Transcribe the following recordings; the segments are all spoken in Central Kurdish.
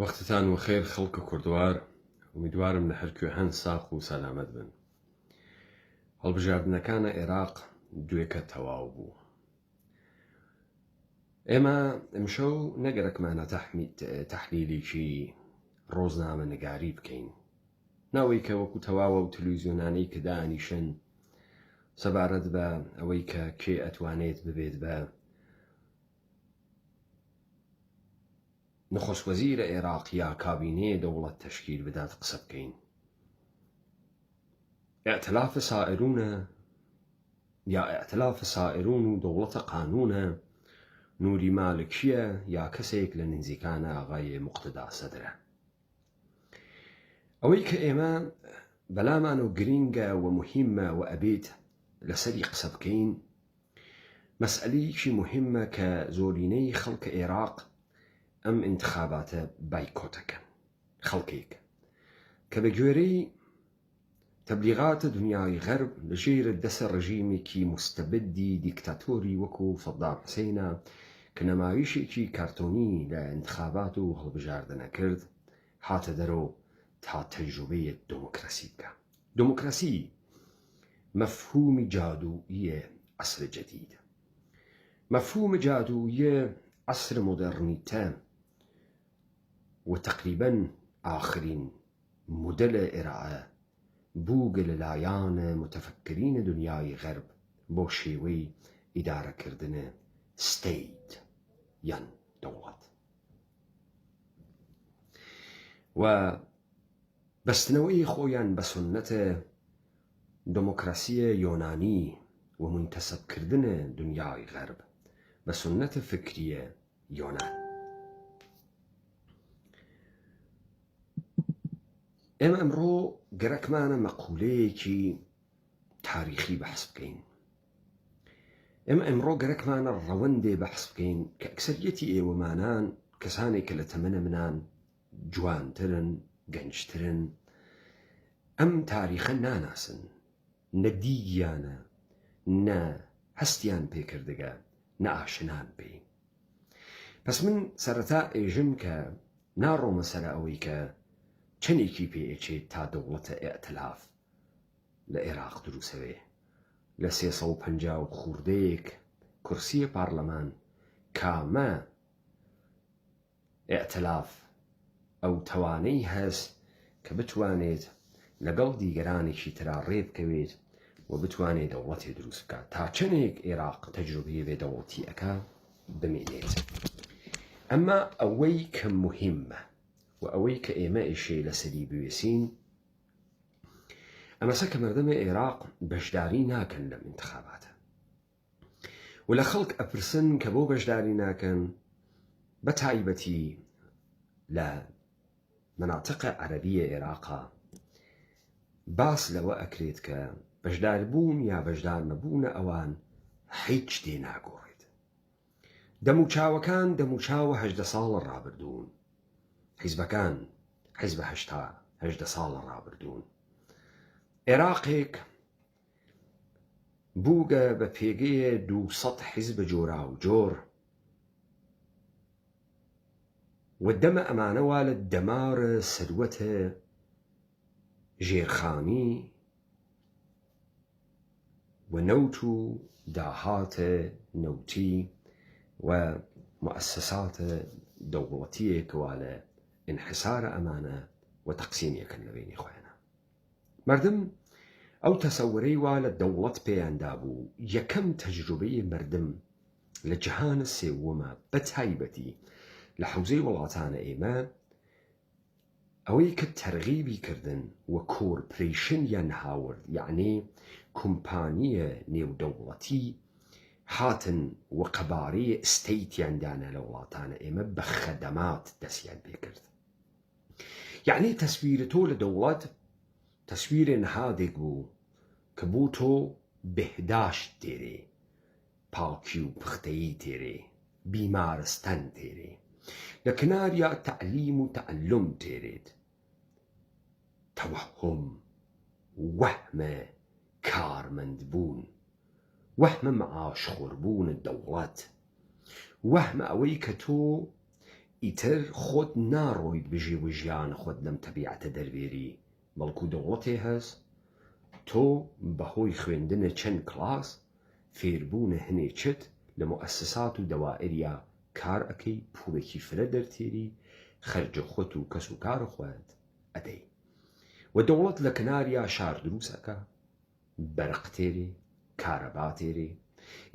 وەختتان وەخێر خەڵکە کوردوار، ئومیدوارم لە هەرکوێ هەن ساق و سەلامەت بن. هەڵبژاردنەکانە عێراق دوێکە تەواو بوو. ئێمە ئەمشەو نەگەرەکمانە تەحلیلێکی ڕۆژنامەنگاری بکەین، ناوەی کە وەکو تەواوە و تەلەڤیزیۆنانەی کە دانیشن سەبارەت بە ئەوەی کە کێ ئەتوانێت ببێت بە نخستوەزیرە عێراق یا کابینێ دەوڵەت تەشکیل بدات قسە بکەین. ئەئتلاف سائرون و دەوڵەتە قانونە، نوری مالکیە یا کەسێک لە نزیکانە ئاغای موقتدا سەدرە. ئەوەی کە ئێمە بەلامان و گرینگە و مهمە و ئەبێت لەسەری قسە بکەین، مەسئلەیەکی مهمە کە زۆرینەی خەڵکە عێراق ئەم انتخاباتە بایکۆتەکەن. خەڵکێک کە بە گوێرەی تەبلیغاتە دنیای غەرب لەژێر دەسە ڕژیمێکی مستەبدی دیکتاتۆری وەکو سەدام حوسێنە کە نەمایشێکی کارتۆنی لە انتخابات و هەڵبژاردنە کرد، هاتە دەرەوە تا تەجروبەیە دموکراسی بکە. دموکراسی مەفهومی جادویە عەسر جەدید، مەفهوم جادویە عەسر مۆدرنیتە و تقریباً ئاخرین مودەلە ئێرائە بووگە لەلایەنە متەفەکرینە دنیای غەرب بۆ شێوەی ئیدارەکردنە ستەیت یان دەوڵەت و بەستنەوەی خۆیان بە سونەتە دموکراسیە یۆنانی و منتەسەبکردنە دنیای غەرب بە سونەتە فکریە یۆنان. ئێمە ئەمڕۆ گەرەکمانە مەقولەیەکی تاریخی بەحس بکەین. ئێمە ئەمڕۆ گەرەکمانە ڕەوەندێ بەحس بکەین کە ئەکسەریەتی ئێوەمانان کەسانێک کە لە تەمەنە منان جوانترن، گەنجترن، ئەم تاریخە ناناسن، نە دیگیانە، نە هەستیان پێکردگە، نە ئاشنان پێی. پس من سەرەتا ئێژم کە ناڕۆمە سەر ئەوەی کە چەندێکی پێئەچێت تا دەوڵەتە ئێتلاف لە عێراق دروستەوێ، لە 350 خوردەیەک کورسیە پارلەمان کامە ئێتلاف ئەو توانەی هەست کە بتوانێت لەگەڵ دیگەرانێکی ترا ڕێ بکەوێت و بتوانێت دەوڵەتی دروست بکات، تا چەندێک عێراق تەجروبەیە بێدەوڵەتی ئەکا بمێنێت. ئەمما ئەوەی کە مهمە و ئەوەی کە ئێمە ئێشێ لەسەری بوێسین، ئەمەسە کە مردمە عێراق بەشداری ناکەن لەم انتخاباتە و لە خەڵک ئەپرسن کە بۆ بەشداری ناکەن، بە تایبەتی لە مناتقە عەرەبیە عێراقا باس لەوە ئەکرێت کە بەشداربوون یا بەشدار نەبوونە ئەوان هیچ شتێ ناگۆڕێت. دەموچاوەکان دەموچاوە 18 ساڵە ڕابردوون، حیزبەکان حیزبە 18 ساڵە ڕابردوون. عێراقێک بووگە بە پێگەیە 200 حیزبە جۆرا و جۆر و دەمە ئەمانەوە لە دەمارە سەروەتە ژێرخانی و نەوت و داهاتە نەوتی و مؤسساتە دەوڵەتیەکەوە لە انحسارە ئەمانە و تەقسیمیەکەن لە بینی خۆیانە. مردم ئەو تەسەورەی وا لە دەوڵەت پێیاندا بوو، یەکەم تەجروبەی مردم لە جیهانە سێوەمە بە تایبەتی لە حوزەی وڵاتانە ئێمە ئەوەی کە تەرغیبی کردن و کۆرپڕیشن یان هاورد، یعنی کومپانیە نێودەوڵەتی هاتن و قەبارەی ئستەیتیاندانە لە وڵاتانە ئێمە بە خەدەمات دەستیان پێکرد. یعنی تەسویرە تۆ لە دەوڵەت تەسویرە نەهادێک بوو کە بوو تۆ بەهداشت تێرێ، پاکی و پختەیی تێرێ، بیمارستان تێرێ، لە کناریا تەعلیم و تەعەلوم تێرێت. تەوەهم، وەهمە کارمەندبوون، وەهمە مەعاشخۆربوونە دەوڵەت، وەهمە ئەوەی کە تۆ ئیتر خۆت ناڕۆیت بژی و ژیان خۆت لەم تەبیعەتە دەربێری بەڵکو دەوڵەتێ هەست تۆ بەهۆی خوێندنە چەند کلاس فێربوونە هەنێچت لە مؤسسات و دەوائریا کار ئەەکەی پوڵێکی فرە دەرتێری خەرجە خۆت و کەس و کارە خۆت ئەدەی و دەوڵەت لە کناریا شار دروست ئەکا بەرق تێرێ کارەبا تێرێ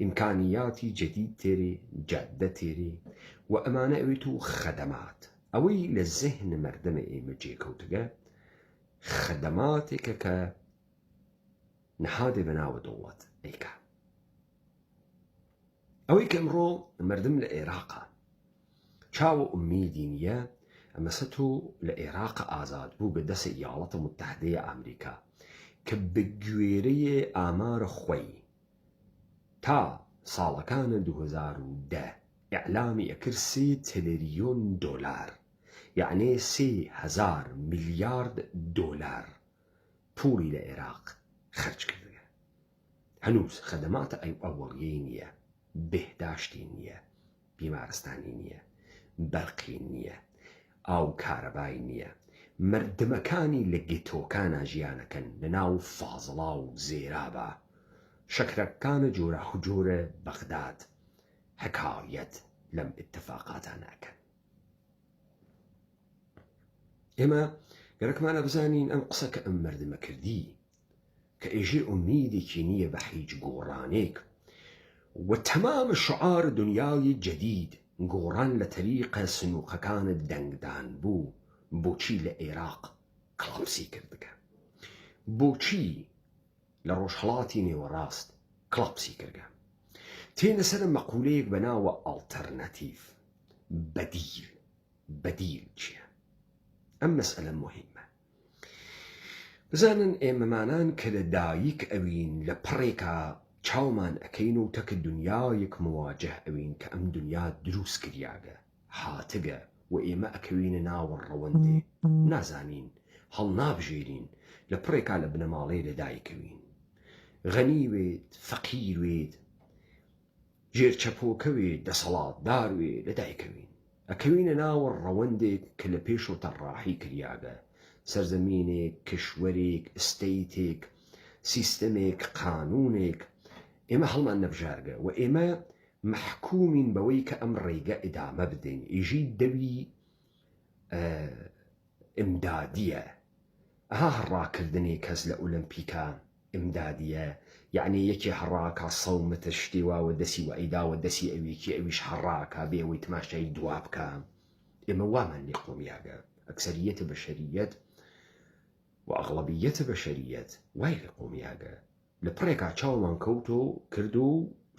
ئیمکانیاتی جەدید تێرێ جاددە تێرێ و ئەمانە ئەوێت و خەدەمات ئەوەی لە زێهنە مەردەمە ئێمە جێکەوتگە خەدەماتێکە کە نەهادێ بەناوە دەوڵەت ئەیکا ئەوەی کە ئەمڕۆ مردم لە عێراقا چاوە ئومیدی نییە ئەمەسە تۆ لە عێراقە ئازاد بوو بە دەسە ئیاڵەتە متحدەیە ئامریکا کە بە گوێرەیە ئامارە خۆی تا ساڵەکانە 2010 ئیعلامی ئەکرد 3 تریلیۆن دۆلار یعنی 3,000 میلیارد دۆلار پوڵی لە عێراق خەرج کردگە هەنووز خەدەماتە ئەوەڵیەی نییە بێهداشتی نییە بیمارستانی نییە بەرقی نییە ئاو کارەبای نییە مردمەکانی لە گێتۆکانە ژیانەکەن لە ناو فازڵا و زێرابە شەکرەکانە جۆرە حجۆرە بەغداد حکایەت لەم اتفاقاتە ناکەن ئێمە گەرەکمانە بزانین ئەم قسە کە ئەم مردمە کردی کە ئێژێ ئومیدێکی نییە بە هیچ گۆڕانێک و تەمام شعار دنیای جەدید گۆڕان لە تەریقە سنووقەکانت دەنگدان بوو بۆچی لە عێراق کڵەپسی کردگە بۆچی لە ڕۆژهەڵاتی نێوەڕاست کڵەپسی کردگە تێنە سەر مەقولەیەک بەناوە ئاڵتەرنەتیڤ بەدیل چییە ئەم مەسئلە مهمە بزانن ئێمەمانان کە لە دایک ئەوین لە پڕێکە چاومان ئەەکەین و تەکە دنیایەک مواجه ئەوین کە ئەم دنیا دروست کریاگە هاتگە و ئێمە ئەکەوینە ناوە ڕەوەندێ نازانین هەڵ نابژێرین لە پڕێکا لە بنەماڵەی لە دایکەوین غەنی وێت فەقیر وێت ژێرچەپۆکە وێت دەسەڵاتدار وێ لە دایکەوین ئەکەوینە ناوە ڕەوەندێک کە لە پێش و تەڕاحی کریاگە سەرزەمینێک کشوەرێک ئستەیتێک سیستەمێک قانونێک ئێمە هەڵمان نەبژارگە و ئێمە محکومین بەوەی کە ئەم ڕێگە ئیدامە بدەین ئیژی دەوی ئیمدادیە ئەها هەڕاکردنی کەس لە ئۆلمپیکا ئیمدادیە یعنی یەکی هەڕاکە 100 متر شتێواوە دەسی و ئەیداوە دەسی ئەوێکی ئەویش هەڕاکە بێ ئەوەی تماشای دوا بکە ئێمە وامان لێ قۆمیاگە ئەکسەریەتە بەشەریەت و ئەغڵەبیەتە بەشەریەت وای لێ قۆمیاگە لە پڕێکا چاومان کەوت و کرد و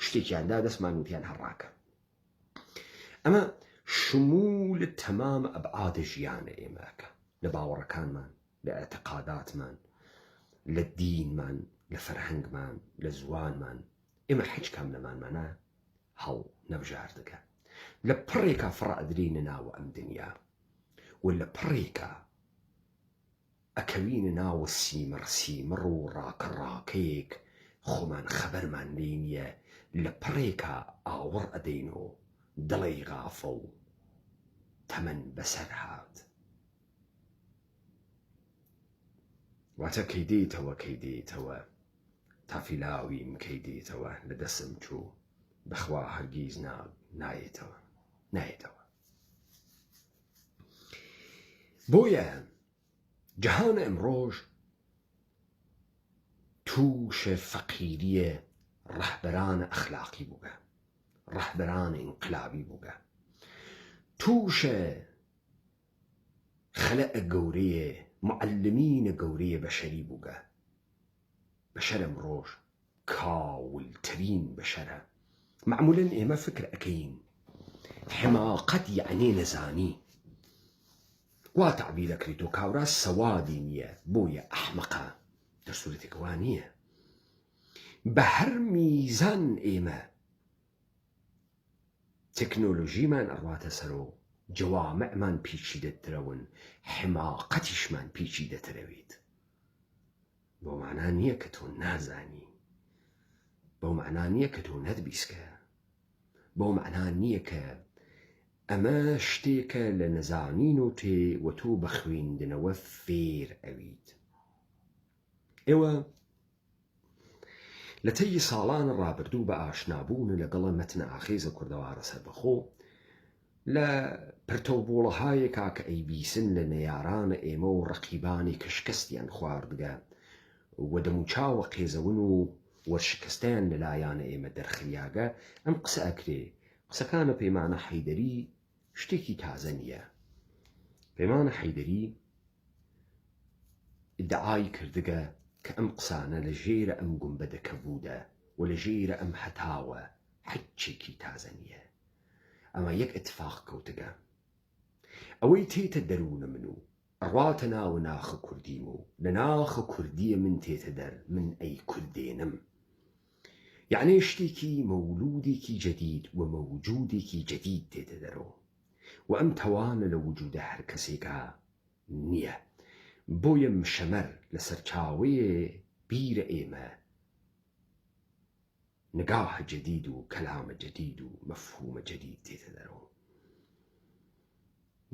شتێکیاندا دەستمان وتیان هەڕاکە ئەمە شمول تەمام ئەبعادە ژیانە ئێمەکە لە باوەڕەکانمان لە ئەعتقاداتمان لە دینمان لە فەرهەنگمان لە زوانمان ئێمە هیچ کام لەمانمانە هەڵ نەبژاردەکە لە پڕێکا فڕەئەدرینە ناوە ئەم دنیا و لە پڕێکا ئەکەوینە ناوە سیمڕ و ڕاکەڕاکەیەک خۆمان خەبەرمان لێ نییە لە پڕێکا ئاوەڕ ئەدەین و دڵی غافە و تەمەن بەسەر هات واتە کەی دێتەوە تافیلاویم کەی دێتەوە لە دەسم چوو بەخوا هەرگیز نایێتەوە بۆیە جەهانە ئەمڕۆژ تووشە فەقیریە ڕەهبەرانە ئەخلاقی بووگە ڕەهبەرانە ئینقلابی بووگە تووشە خەلەئە گەورەیە معلمینە گەورەیە بەشەری بووگە بەشەر ئەمڕۆژ کاولترین بەشەرە معمولاً ئێمە فکر ئەەکەین حماقەت یعنی نەزانی وا تعبیر ئەکرێت و کاورا سەوادی نییە بۆیە ئەحمەقە دەرسوورەتێک وا نییە بە هەر میزان ئێمە تەکنۆلۆژیمان ئەڕواتە سەرۆ جەوامعمان پیچیدەترەون حماقەتیشمان پیچیدەترەوێت بۆ معنaa نییە کە تۆ نازانی بۆ معنaa نییە کە تۆ نەتبیستکە بۆ معنaa نییە کە ئەمە شتێکە لە نەزانین و تێ و تۆ بە خوێندنەوە فێر ئەویت. ئێوە لە تەی ساڵان ڕابردوو بە ئاشنابوون لەگەڵە مەتنە ئاخێزە کوردەوارە سەربەخۆ لە پرتەوبۆڵەهایەکا کە ئەیبیسن لە نەیارانە ئێمە و ڕەقیبانی کە شکستیان خواردگە و دەموچاوە قێزەون و وەرشکستیان لەلایەنە ئێمە دەرخلیاگە ئەم قسە ئەکرێ. قسەکانە پەیمانە حەیدەری شتێکی تازە نییە. پەیمانە حەیدەری ئیدعای کردگە کە ئەم قسانە لە ژێرە ئەم گومبەدە کەبوودە و لە ژێرە ئەم هەتاوە حەجێکی تازە نییە. ئەمە یەک ئەتفاق کەوتگە ئەوەی تێتە دەروونە من و ئەڕواتە ناوە ناخە کوردیم و لە ناخە کوردیە من تێتە دەر من ئەی کوردێنم. یعنی شتێکی مەولودێکی جەدید و مەوجودێکی جەدید تێتە دەرەوە و ئەم تەوانە لە وجودە هەر کەسێکا نییە. بۆیە مشەمەر لە سەرچاوەیە بیرە ئێمە نگاهە جەدید و کەلامە جەدید و مەفهومە جەدید تێتە دەرەوە.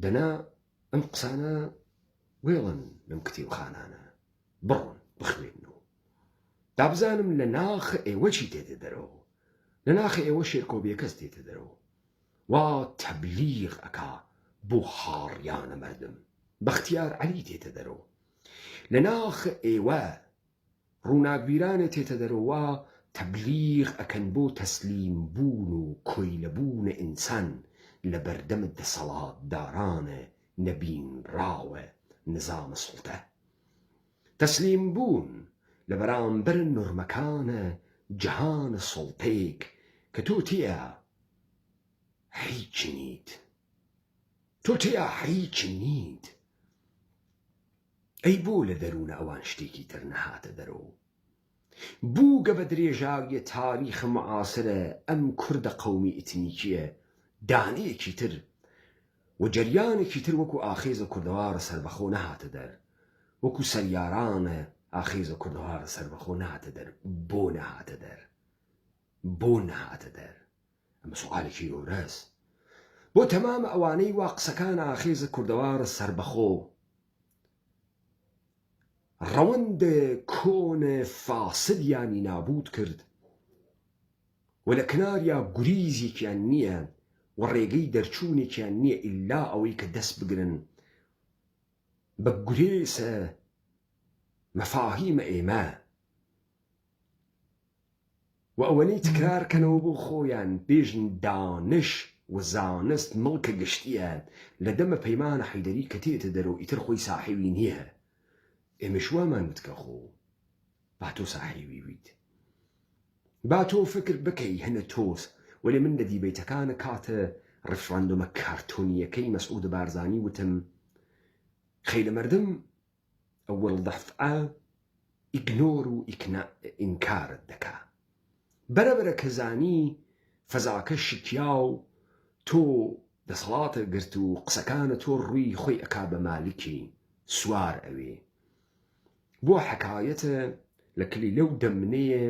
دەنا ئەم قسانە وێڵن لەم کتێبخانانە بڕۆن بخوێنەوە دابزانم لە ناخە ئێوە چی تێتە دەرەوە. لە ناخە ئێوە شێرکۆبیەکەس تێتە دەرەوە وا تەبلیغ ئەکا بۆ هاڕیانە مەردم. بەختیار عەلی تێتە دەرەوە. لە ناخە ئێوە ڕووناکبیرانە تێتە دەرەوە تەبلیغ ئەکەن بۆ تەسلیم بوون و کۆیلەبوونە ئینسان لە بەردەمە دەسەڵاتدارانە نەبینراوە نظامە سوڵتە. تەسلیم بوون لە بەرامبەر نورمەکانە جەهانە سوڵتەیەک کە تۆ تێیە هیچ نیت. تۆ تێیە هیچ نیت. ئەی بۆ لە دەروونە ئەوان شتێکی تر نەهاتە دەرەوە. بووگە بە درێژاویە تاریخە معاسرە ئەم کوردە قەومی ئیتنیکیە دانەیەکی تر و جەریانێکی تر وەکو ئاخێزە کوردەوارە سەربەخۆ نەهاتە دەر، وەکو سەریارانە ئاخێزە کوردەوارە سەربەخۆ نەهاتە دەر. بۆ نەهاتە دەر؟ بۆ نەهاتە دەر؟ ئەمە سوالێکی گەورەس. بۆ تەمامە ئەوانەی وا قسەکان ئاخێزە کوردەوارە سەربەخۆ ڕەوەندە کۆنە فاسدیانی نابود کرد و لە کناریا گوریزێکیان نییە و ڕێگەی دەرچوونێکیان نییە ئیلا ئەوەی کە دەست بگرن بە گورێسە مەفاهیمە ئێمە و ئەوەنەی تکرارکەنەوە بۆ خۆیان بێژن دانش و زانست مڵکە گشتیە لە دەمە پەیمانە حەیدەری کە تێتە دەرەوە ئیتر خۆی ساحێوی نییە. ئێمەش وامان وتکە خۆ با تۆ ساحێوی بیت، با تۆ فکر بکەی هەنە تۆس. وەلێ من لە دیبەیتەکانە کاتە ڕفراندۆمە کارتۆنیەکەی مەسعود بارزانی وتم خەیلە مەردم ئەوەڵ دەفعە ئیگنۆر و ئینکارت دەکا بەرەبرە کە زانی فەزاکە شکیا و تۆ دەسەڵاتە گرت و قسەکانە تۆ ڕووی خۆی ئەکا بە مالکی سوار ئەوێ. بۆ حەکایەتە لە کلی لەو دەمنەیە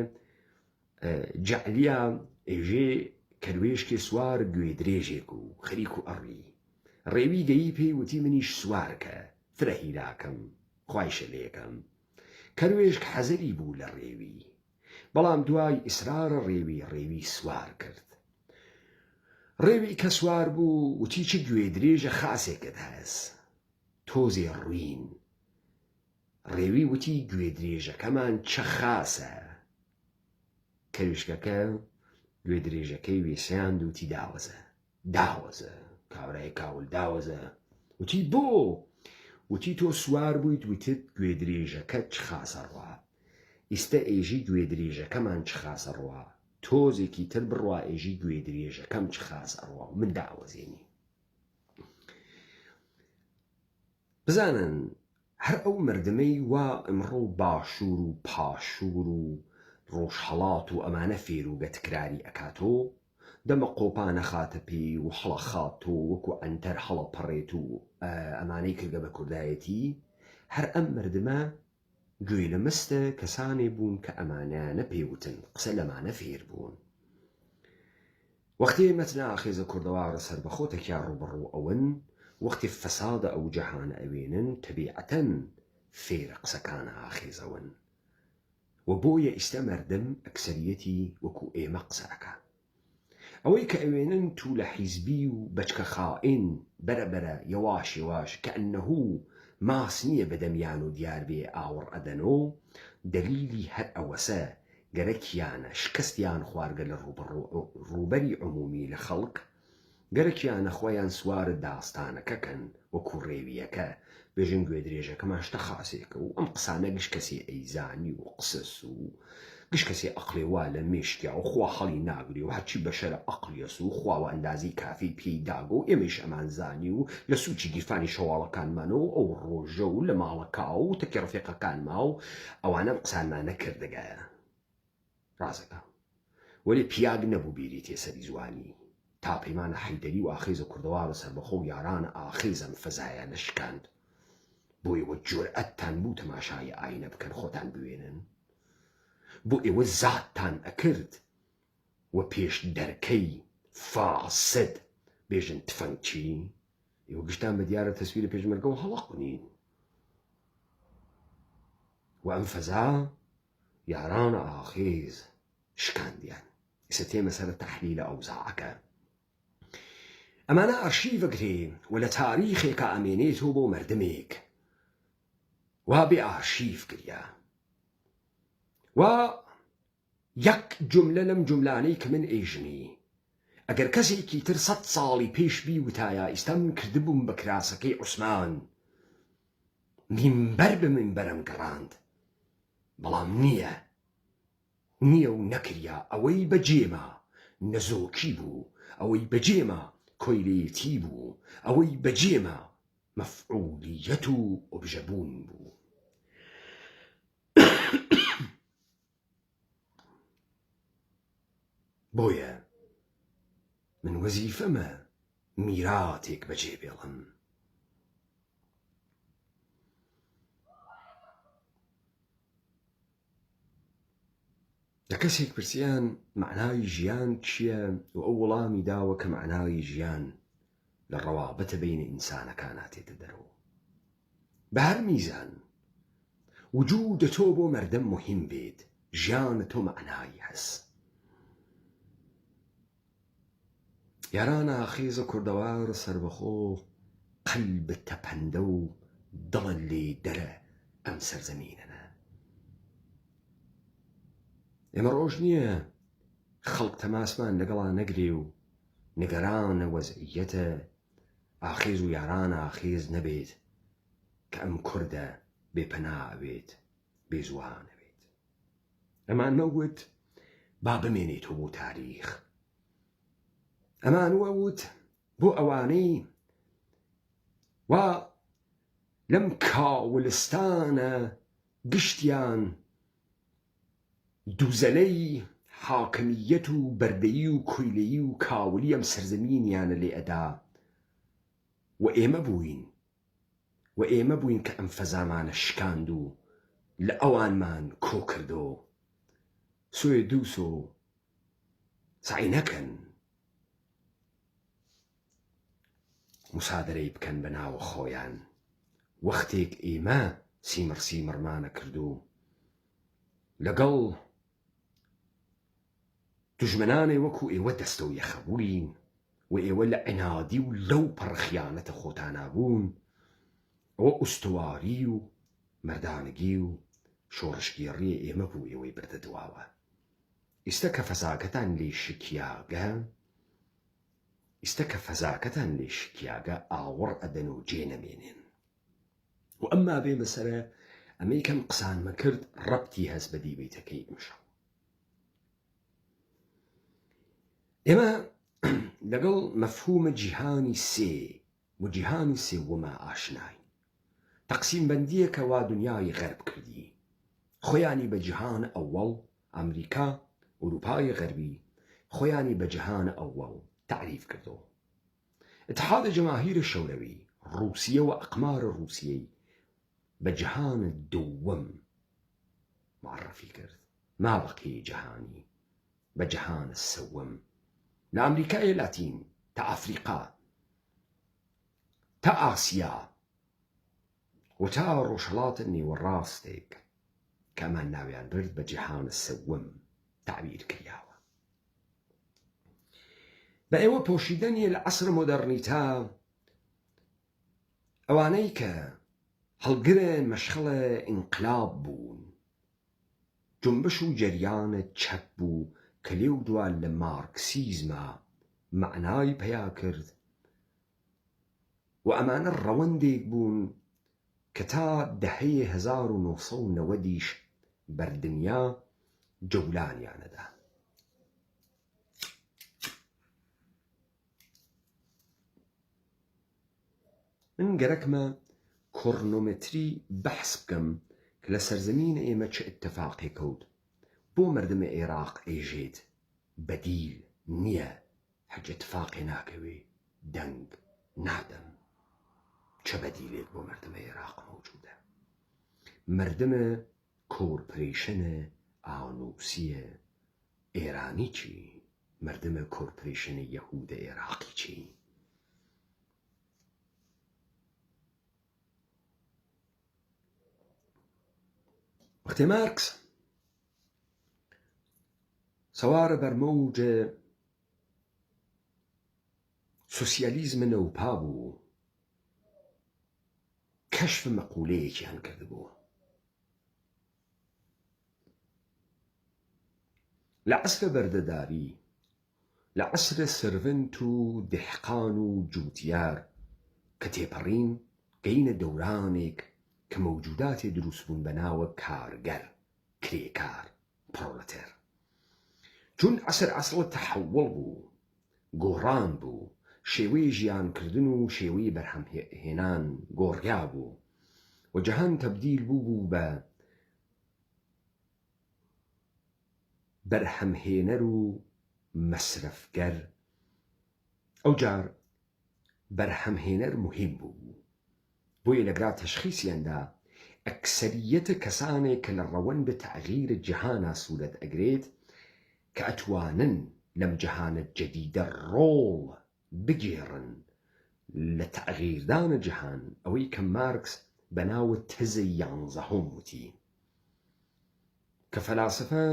جەعلیە ئێژێ کەروێشکێ سوار گوێ درێژێک و خەریک و ئەڕی ڕێوی گەیی پێی وتی منیش سوارکە فرە هیراکەم خوای شەلێکم. کەروێشک حەزەری بوو لە ڕێوی، بەڵام دوای ئیسرارە ڕێوی سوار کرد. ڕێوی کە سوار بوو وتی چ گوێ درێژە خاسێکت هەست تۆزێ ڕوین. ڕێوی وتی گوێ درێژەکەمان چە خاسە. کەروێشکەکە گوێ درێژەکەی وێسەیاند وتی داوەزە کاورای کاول داوەزە. وتی بۆ؟ وتی تۆ سوار بوویت وتت گوێ درێژەکە چ خاسە ڕوا، ئیستە ئێژی گوێ درێژەکەمان چ خاسە ڕوا، تۆزێکی تر بڕوا ئێژی گوێ درێژەکەم چ خاسە ڕوا و من داوەزێنی. بزانن هەر ئەو مردمەی وا ئەمڕۆ باشوور و پاشوور و ڕۆژهەڵات و ئەمانە فێروگە تکراری ئەکاتۆ دەمە قۆپانە خاتە پێی و هەڵە خاتۆ وەکو ئەنتەر هەڵە پەڕێت و ئەمانەی کردگە بە کوردایەتی. هەر ئەم مردمە گوێ لە مەستە کەسانێ بوون کە ئەمانیانە پێوتن قسە لەمانە فێر بوون وەختێ مەتنە ئاخێزە کوردەوارە سەربەخۆتێکیا ڕوبڕوو ئەون وەختی فەسادە ئەو جەهانە ئەوێنن تەبیعەتەن فێرە قسەکانە ئاخێزەون و بۆیە ئیستا مەردم ئەکسەریەتی وەکو ئێمە قسەکە ئەوەی کە ئەوێنن تو لە حیزبی و بەچکە خائین بەرەبەرە یەواش یەواش کە ئەنەهوو ماس نییە بەدەمیان و دیار بێ ئاوڕ ئەدەنۆ دەلیلی هەر ئەوەسە گەرەکیانە شکستیان خواردگە لە ڕوبەری عمومی لە خەڵک گەرەکیانە خۆیان سوارە داستانەکەکەن وەکو ڕێویەکە بێژن گوێ درێژەکەمان شتە خاسێکە و ئەم قسانە گشت کەسی ئەیزانی و قسەس و گشت کەسی ئەقلێ وا لە مێشتیا و خوا هەڵی ناگری و هەرچی بەشەرە ئەقلیەس و خواوە ئەندازی کافی پێی داگە و ئێمەش ئەمان زانی و لە سوچی گیرفانی شەواڵەکانمانەوە ئەو ڕۆژە و لە ماڵەکە و تەکی ڕفێقەکانما و ئەوانە قسانمان نەکردگایە ڕازەکە وەلی پیاگ نەبوو بیری تێسەری جوانی تا پەیمانە حەیدەری و ئاخێزە کوردەوارە سەربەخۆ و یارانە ئاخێزم فەزایە نەشکاند بۆ ئێوە جورئەتتان بوو تەماشای ئاینە بکەن خۆتان بوێنن بۆ ئێوە زاتتان ئەکرد و پێش دەرکەی فاسد بێژن تفەنگچی ئێوە گشتان بە دیارە تەسویرە پێشمەرگە و هەڵەقنین و ئەم فەزا یارانە ئاخێز شکاندیان ئێستا تێمە سەرە تەحلیلە ئەوزاعەکە ئەمانە ئارشیڤەگرێ و لە تاریخێکە ئەمێنێتەوە بۆ مەردمێک وا بێ ئارشیڤ گریە و یەک جملە لەم جملانەی کە من ئێژنی ئەگەر کەسێکی تر 100 ساڵی پێش بیوتایە ئێستا من کردبووم بە کراسەکەی عوسمان مینبەر بە مینبەرم گەڕاند بەڵام نییە و نەکریا ئەوەی بەجێمە نەزۆکی بوو ئەوەی بەجێمە کۆیلێتی بوو ئەوەی بەجێمە مەفعولیەت و ئۆبژەبوون بوو بۆیە من وەزیفەمە میراتێک بەجێ بێڵم لە کەسێک پرسیان معنای ژیان چییە و ئەو وەڵامی داوە کە معنای ژیان لە ڕەوابەتە بین ئینسانەکانە تێتە دەرەوە بە هەر میزان وجودە تۆ بۆ مەردەم مهم بێت ژیانە تۆ معنایی هەست یارانە ئاخێزە کوردەوارە سەربەخۆ قەلبە تەپەندە و دڵە لێ دەرە ئەم سەرزەمینەنە ئێمە ڕۆژ نییە خەڵک تەماسمان لەگەڵا نەگرێ و نگەرانە وەزعیەتە ئاخێز و یارانە ئاخێز نەبێت کە ئەم کوردە بێپەناوێت بێزوانەوێت ئەمان نەوت با بمێنێتەوە بۆ تاریخ ئەمان وەوت بۆ ئەوانەی وا لەم کاولستانە گشتیان دووزەلەی حاکمیەت و بەردەیی و کۆیلەیی و کاولی ئەم سەرزەمینیانە لێ ئەدا و ئێمە بووین کە ئەم فەزامانە شکاند و لە ئەوانمان کۆ کردۆ سوێ دووسۆ سعی نەکەن مسادرەی بکەن بە ناوە خۆیان وەختێک ئێمە سیمرمانە کردو لەگەڵ دوژمنانێ وەکو ئێوە دەستە و یەخەبووین و ئێوە لە عنادی و لەو پەڕخیانەتە خۆتانابوون ئەوە ئوستواری و مەردانگی و شۆڕشگیێڕی ئێمە بوو ئێوەی بردە دواوە ئیستە کە فەزاکەتان لێ شکیاگە ئاوەڕ ئەدەن و جێنەمێنێن و ئەمما بێ مەسەرە ئەمەی کەم قسانمە کرد ڕەبتی هەست بە دیبەیتەکەی ئەمشەو ئێمە لەگەڵ مەفهومە جیهانی سێ و جیهانی سێوەمە ئاشناین تەقسیم بەندیەکە وا دنیای غەرب کردی خۆیانی بە جیهان ئەوەڵ ئەمریکا ئەوروپای غەربی خۆیانی بە جیهان ئەوەڵ تعریف کردو اتحاد جەماهیر شەوروی رووسیە و ئەقمارە رووسیەی بە جیهان دووەم معرفی کرد مابەقی جیهانی بە جیهان سەوەم لە ئەمریکای لاتین تا ئەفریقا تا ئاسیا و تا ڕۆژهەڵاتە نێوەڕاستێک کە ئەمان ناویان برد بە جیهانە سەووەم تعبیر کراوە. بە ئێوە پۆشیدەنیە لە عەسر مۆدەرنیتا ئەوانەی کە هەڵگرە مەشغەڵە ئینقلاب بوون، جنبش و جەریانە چەک بوو کە لێو دوان لە مارکسیزمە معنای پەیا کرد و ئەمانە ڕەوەندێک بوون کە تا دەهەیە 1990 بەردنیا جەولانیانەدا. من گەرەکمە کۆڕنۆمەتری بەحس بکەم کە لە سەرزەمینە ئێمە چه ئیتتفاقی کەوت بۆ مردمە عێراق ئێژێت بەدیل نییە، هەج ئیتتفاقی ناکەوێ دەنگ نادەم. چه بەدیلێک بۆ مردمە عێراق مەوجودە؟ مردمە کۆرپۆریشنە ئانوسیە ئێرانی چی؟ مردمە کۆرپۆریشنە یەهودە عێراقی چی؟ وەختێ مارکس سەوارە بەرمەوجە سۆسیالیزمە نەوپا بوو، کەشف مەقولەیەکیان کردبوو. لە عەسرە بەردەداری، لە عەسرە سەرڤنت و دێحقان و جووتیار کە تێپەڕین گەینە دەورانێک کە مەوجوداتێ دروست بوون بە ناوە کارگەر، کرێکار، پرۆلەتەر. چون عەسر عەسڵە تەحەوڵ بوو، گۆڕان بوو، شێوەی ژیانکردن و شێوەی بەرهەمهێنان گۆڕیا بوو و جەهان تەبدیل بوو بە بەرهەمهێنەر و مەسرەفگەر. ئەوجار بەرهەمهێنەر مهم بوو، بۆیە لەگرا تەشخیصیاندا ئەکسەریەتە کەسانێک کە لە ڕەوەندە تەغییرە جیهانە سوورەت ئەگرێت کە ئەتوانن لەم جیهانە جەدیدە ڕۆڵ بگێڕن لە تەغییردانە جیهان، ئەوەی کە مارکس بە ناوە تزە 11 وتی کە فەلاسفە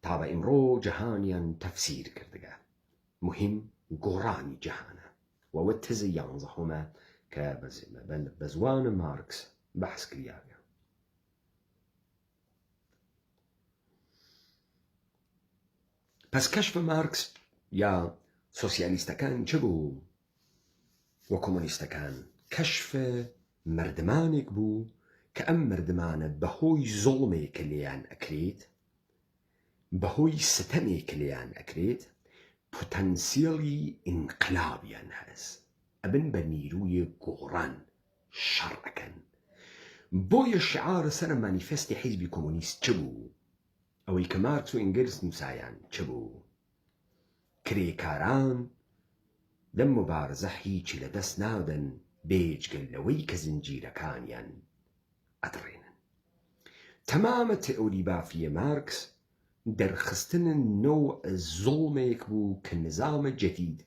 تا بە ئیمڕۆ جیهانیان تەفسیر کردگە. مهم گۆڕانی جیهانە و ئەوە تزە 11 کە بە زوانە مارکس بەحس کریاوە. پس کەشف مارکس یا سۆسیالیستەکان چ بوو و کۆمۆنیستەکان؟ کەشف مردمانێک بوو کە ئەم مردمانە بەهۆی زوڵمێک کە لێیان ئەکرێت، بەهۆی ستەمێک کە لێیان ئەکرێت، پۆتەنسیێڵی ئینقلابیان هەست، ئەبن بە نیروی گۆڕان شەڕ ئەکەن. بۆیە شعارە سەرە مانیفێستی حیزبی کۆمۆنیست چ بوو؟ ئەوەی کە مارکس و ئینگلس نووسایان چ بوو؟ کرێکاران لەم مبارزە هیچی لەدەست نادەن بێجگە لەوەی کە زنجیرەکانیان ئەدڕێنن. تەمامە تئۆری بافیە مارکس دەرخستن نەوع زوڵمێک بوو کە نظامە جەدید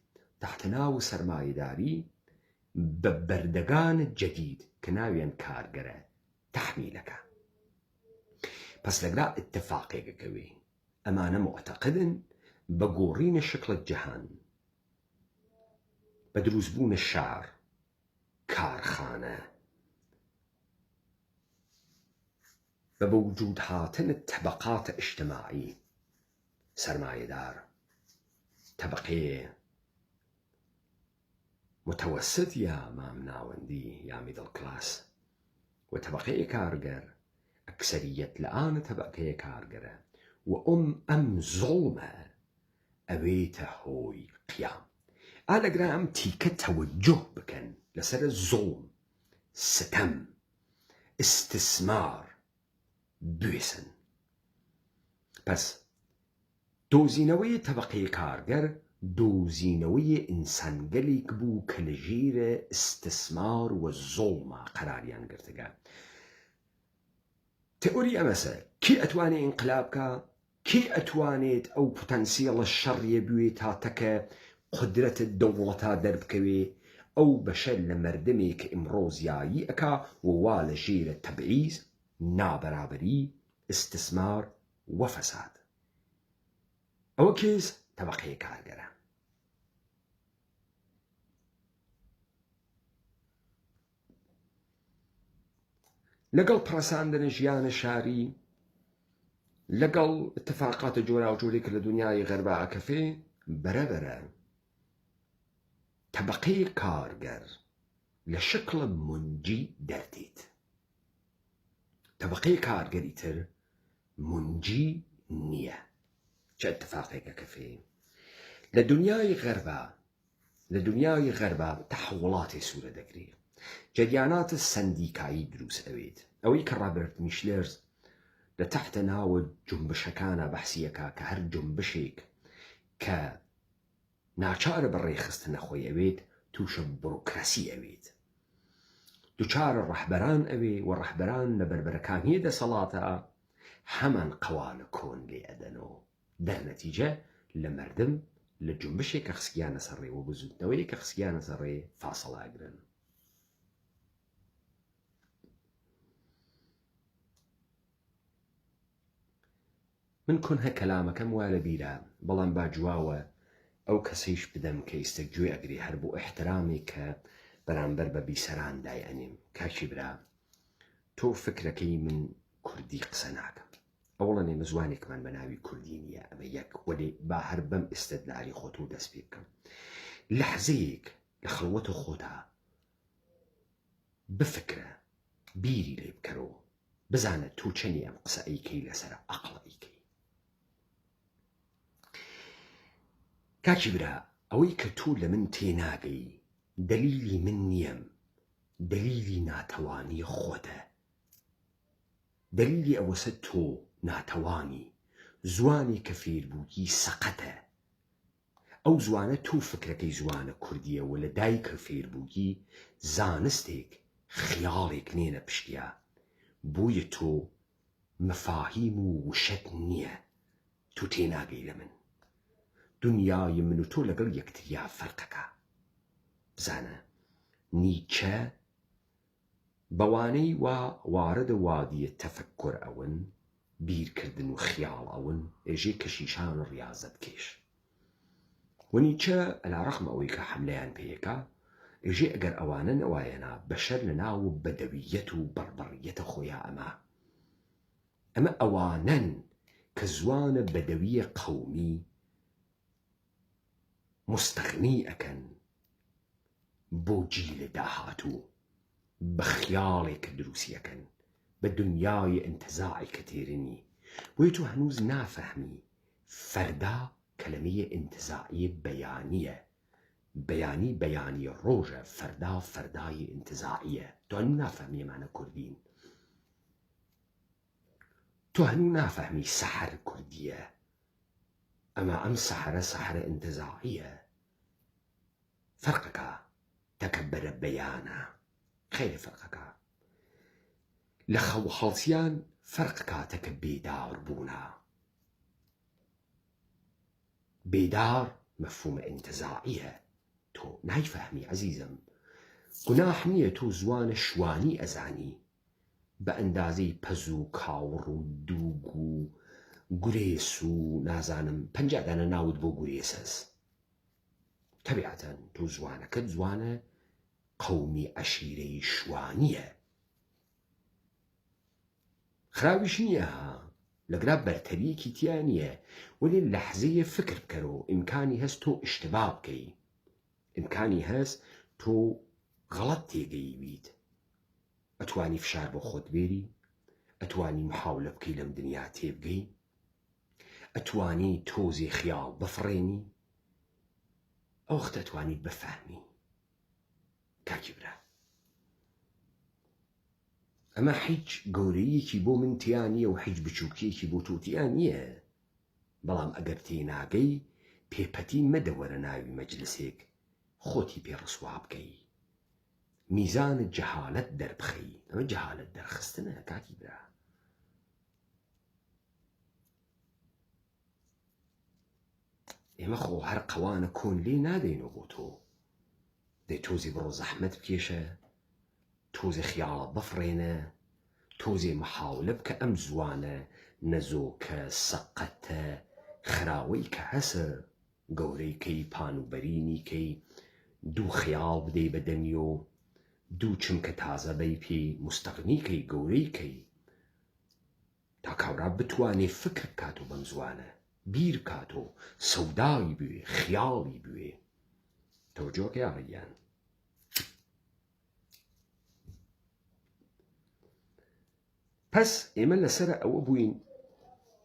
تحت ناو سەرمایەداری بە بەردەگانە جەدید کە ناویان کارگەرە تەحمیلەکە. پس لەگرا ئیتتفاقێکەکەوێ ئەمانە معتەقدن بە گۆڕینە شکڵە جەهان، بە دروستبوونە شار، کارخانە، بە بەوجود هاتنە تەبەقاتە ئیجتیماعی، سەرمایەدار، طبقەیە متوسط یا مامناوەندی یا میدڵ کلاس و طبقەیە کارگەر. ئەکسەریەت لە ئانە طبقەیە کارگەرە و ئەم زوڵمە ئەوێتە هۆی قیام. ئالەگرا ئەم تیکە تەوەجۆ بکەن لەسەرە زوڵم، ستەم، ئیستسمار بوێسن. پس دۆزینەوەی طبقەی کارگەر دۆزینەوەی ئینسانگەلێک بوو کە لە ژێرە ئیستسمار و زوڵمە قەراریان گرتگە. تئۆری ئەمەسە کی ئەتوانێ ئینقلاب بکە؟ کێ ئەتوانێت ئەو پۆتەنسیەڵە شەڕیە بوێ تاتەکە قدرەتت دەوڵەتا دەربکەوێ ئەو بەشەر لە مەردمێک کە ئیمڕۆ زیایی ئەکا ووا لە ژێرە تەبعیز، نابەرابەری، ئستسمار وە فەساد. ئەوە کێز تەبەقەی کارگەرە. لەگەڵ پڕەساندنە ژیانە شاری، لەگەڵ اتفاقاتە جۆرا و جۆرێک لە دنیای غەربا ئەکەفێ، بەرەبەرە تەبەقەی کارگەر لە شکڵە منجی دەردێت. تەبەقەی کارگەری تر منجی نییە. چه اتفاقێک ئەکەفێ لە دنیای غەربا تەحوڵاتی سوورە دەگرێت، جەریاناتە سندیکایی دروست ئەوێت. ئەوەی کە ڕابرت میشلێرز لە تەحتە ناوە جنبشەکانە بەحسیەکە کە هەر جنبشێک کە ناچارە بەڕێخستنە خۆی ئەوێت تووشە بڕۆکراسی ئەوێت، دووچارە ڕەحبەران ئەوێ و ڕەحبەران لە بەربەرەکانی دەسەڵاتە هەمان قەوانە کۆن لێ ئەدەنەوە، دەرنەتیجە لە مەردم لە جنبشێک کە خسکیانە سەرڕێ و بزوتنەوەی کە خسکیانە سەرڕێ فاسەڵاگرن. من کۆنهە کەلامەکەم وا لە بیرە، بەڵام با جواوە ئەو کەسەیش بدەم کە ئیسەک گوێ ئەگری هەر بۆ ئەحترامی کە بەرامبەر بە بیسەران دایئەنێم. کاکی برا، تۆ فکرەکەی من کوردی قسە ناکەم. ئەوڵە نێمە زوانێکمان بە ناوی کوردی نییە، ئەمە یەک، وەێ با هەر بەم ئستدلاری خۆت و دەست پێ بکەم. لەحزەیەک لە خەڵوەتە خۆتا بفکرە، بیری لێ بکەرەوە، بزانە تو چەنی ئەم قسە ئەیکەی لەسەر عەقڵ ئەیکەی. کاکی برا، ئەوەی کە تۆ لە من تێناگەی دلیلی من نییەم، دلیلی ناتەوانی خۆتە. دلیلی ئەوەسە تۆ ناتەوانی، زوانی کە فێربووی سەقەتە. ئەو زوانە تۆ فکرەکەی زوانە کوردیە و لە دایکە فێربووی زانستێک خیاڵێک نێنە پشتیا، بۆیە تۆ مەفاهیم و وشەت نییە. تۆ تێناگەی لە من. دنیای من و تۆ لەگەڵ یەکتریا فەرقەکە. بزانە نیچە بەوانەی وا واردە وادیە تەفەکر ئەون، بیرکردن و خیاڵ ئەون، ئێژێ کەشیشان و ڕیازەت کێش. و نیچە ئەلا ڕەخمە ئەوەی کە حەملەیان پێیەکە، ئێژێ ئەگەر ئەوانە نەوایەنا بەشەر لە ناو بەدەویەت و بەڕبەڕیەتە خۆیان ئەمە ئەوانن کە زوانە بەدەویە قەومی مستەغنی ئەکەن بۆ جیلە داهاتوو، بە خیاڵێک دروسیەکەن، بە دنیای ئینتزاعی کە تێرنی. بۆی تو هەنووز نافەهمی فەردا کەلەمەیە ئینتزاعی بەیانیە. بەیانی بەیانی ڕۆژە، فەردا فەردای ئینتزاعیە. تو هەنوو نافەهمی ئەمانە کوردین. تو هەنوو نافەهمی سەحر کوردیە، ئەما ئەم سەحرە سەحرە ئینتزاعیە. فەرقەکە تەکەبەرە بەیانە، خەیرە فەرقەکە. لە خەو هەڵسیان فەرق کاتەکە بێدار بوونا. بێدار مەفهومە ئینتزاعیە. تۆ نایفەهمی عەزیزم. گوناح نییە تۆ زوانە شوانی ئەزانی، بە ئەندازەی پەز و کاوڕ و دووگ و گورێس و نازانم 50 دانە ناوت بۆ گورێسەس. تەبیعەتەن تۆ زوانەکەت زوانە قەومی عەشیرەی شوانیە. خراویش نییە ها، لەگرا بەرتەریەکی تیا نییە، وەلی لەحزەیە فکر بکەرەوە. ئیمکانی هەست تۆ ئیشتباه بکەی، ئیمکانی هەست تۆ غەڵەت تێگەیویت. ئەتوانی فشار بۆ خۆت بێری، ئەتوانی محاولە بکەی لەم دنیا تێبگەی، ئەتوانی تۆزی خیاڵ بفڕێنی، ئەو وەختە ئەتوانیت بفەهمی. کاکی برا، ئەمە هیچ گەورەیەکی بۆ من تیا نییە و هیچ بچووکیەکی بۆ تۆ تیا نییە. بەڵام ئەگەر تێناگەی پێپەتی مەدە وەرە ناوی مەجلسێک خۆتی پێ ڕسوا بکەی، میزانت جەهالەت دەربخەی. ئەمە جەهالەت دەرخستنە کاکی برا. ئێمە خۆ هەر قەوانە کۆن لێ نادەینەوە بۆ تۆ دەی تۆزی بڕۆ زەحمەت بکێشە تۆزی خیاڵە بفڕێنە تۆزێ محاولە بکە ئەم زوانە نەزۆکە سەقەتە خراوەی کە هەسە گەورەی کەی پانوبەرینی کەی دوو خیاڵ بدەی بەدەمیۆ دوو چمکە تازە بەی پێی مستەغنی کەی گەورەی کەی تا کاورا بتوانێ فکر بکاتۆ بەم زوانە بیر کاتۆ سەوداوی بوێ خیاڵی بوێ تەوجۆکە یاڕیان پس ئێمە لەسرە ئەوە بووین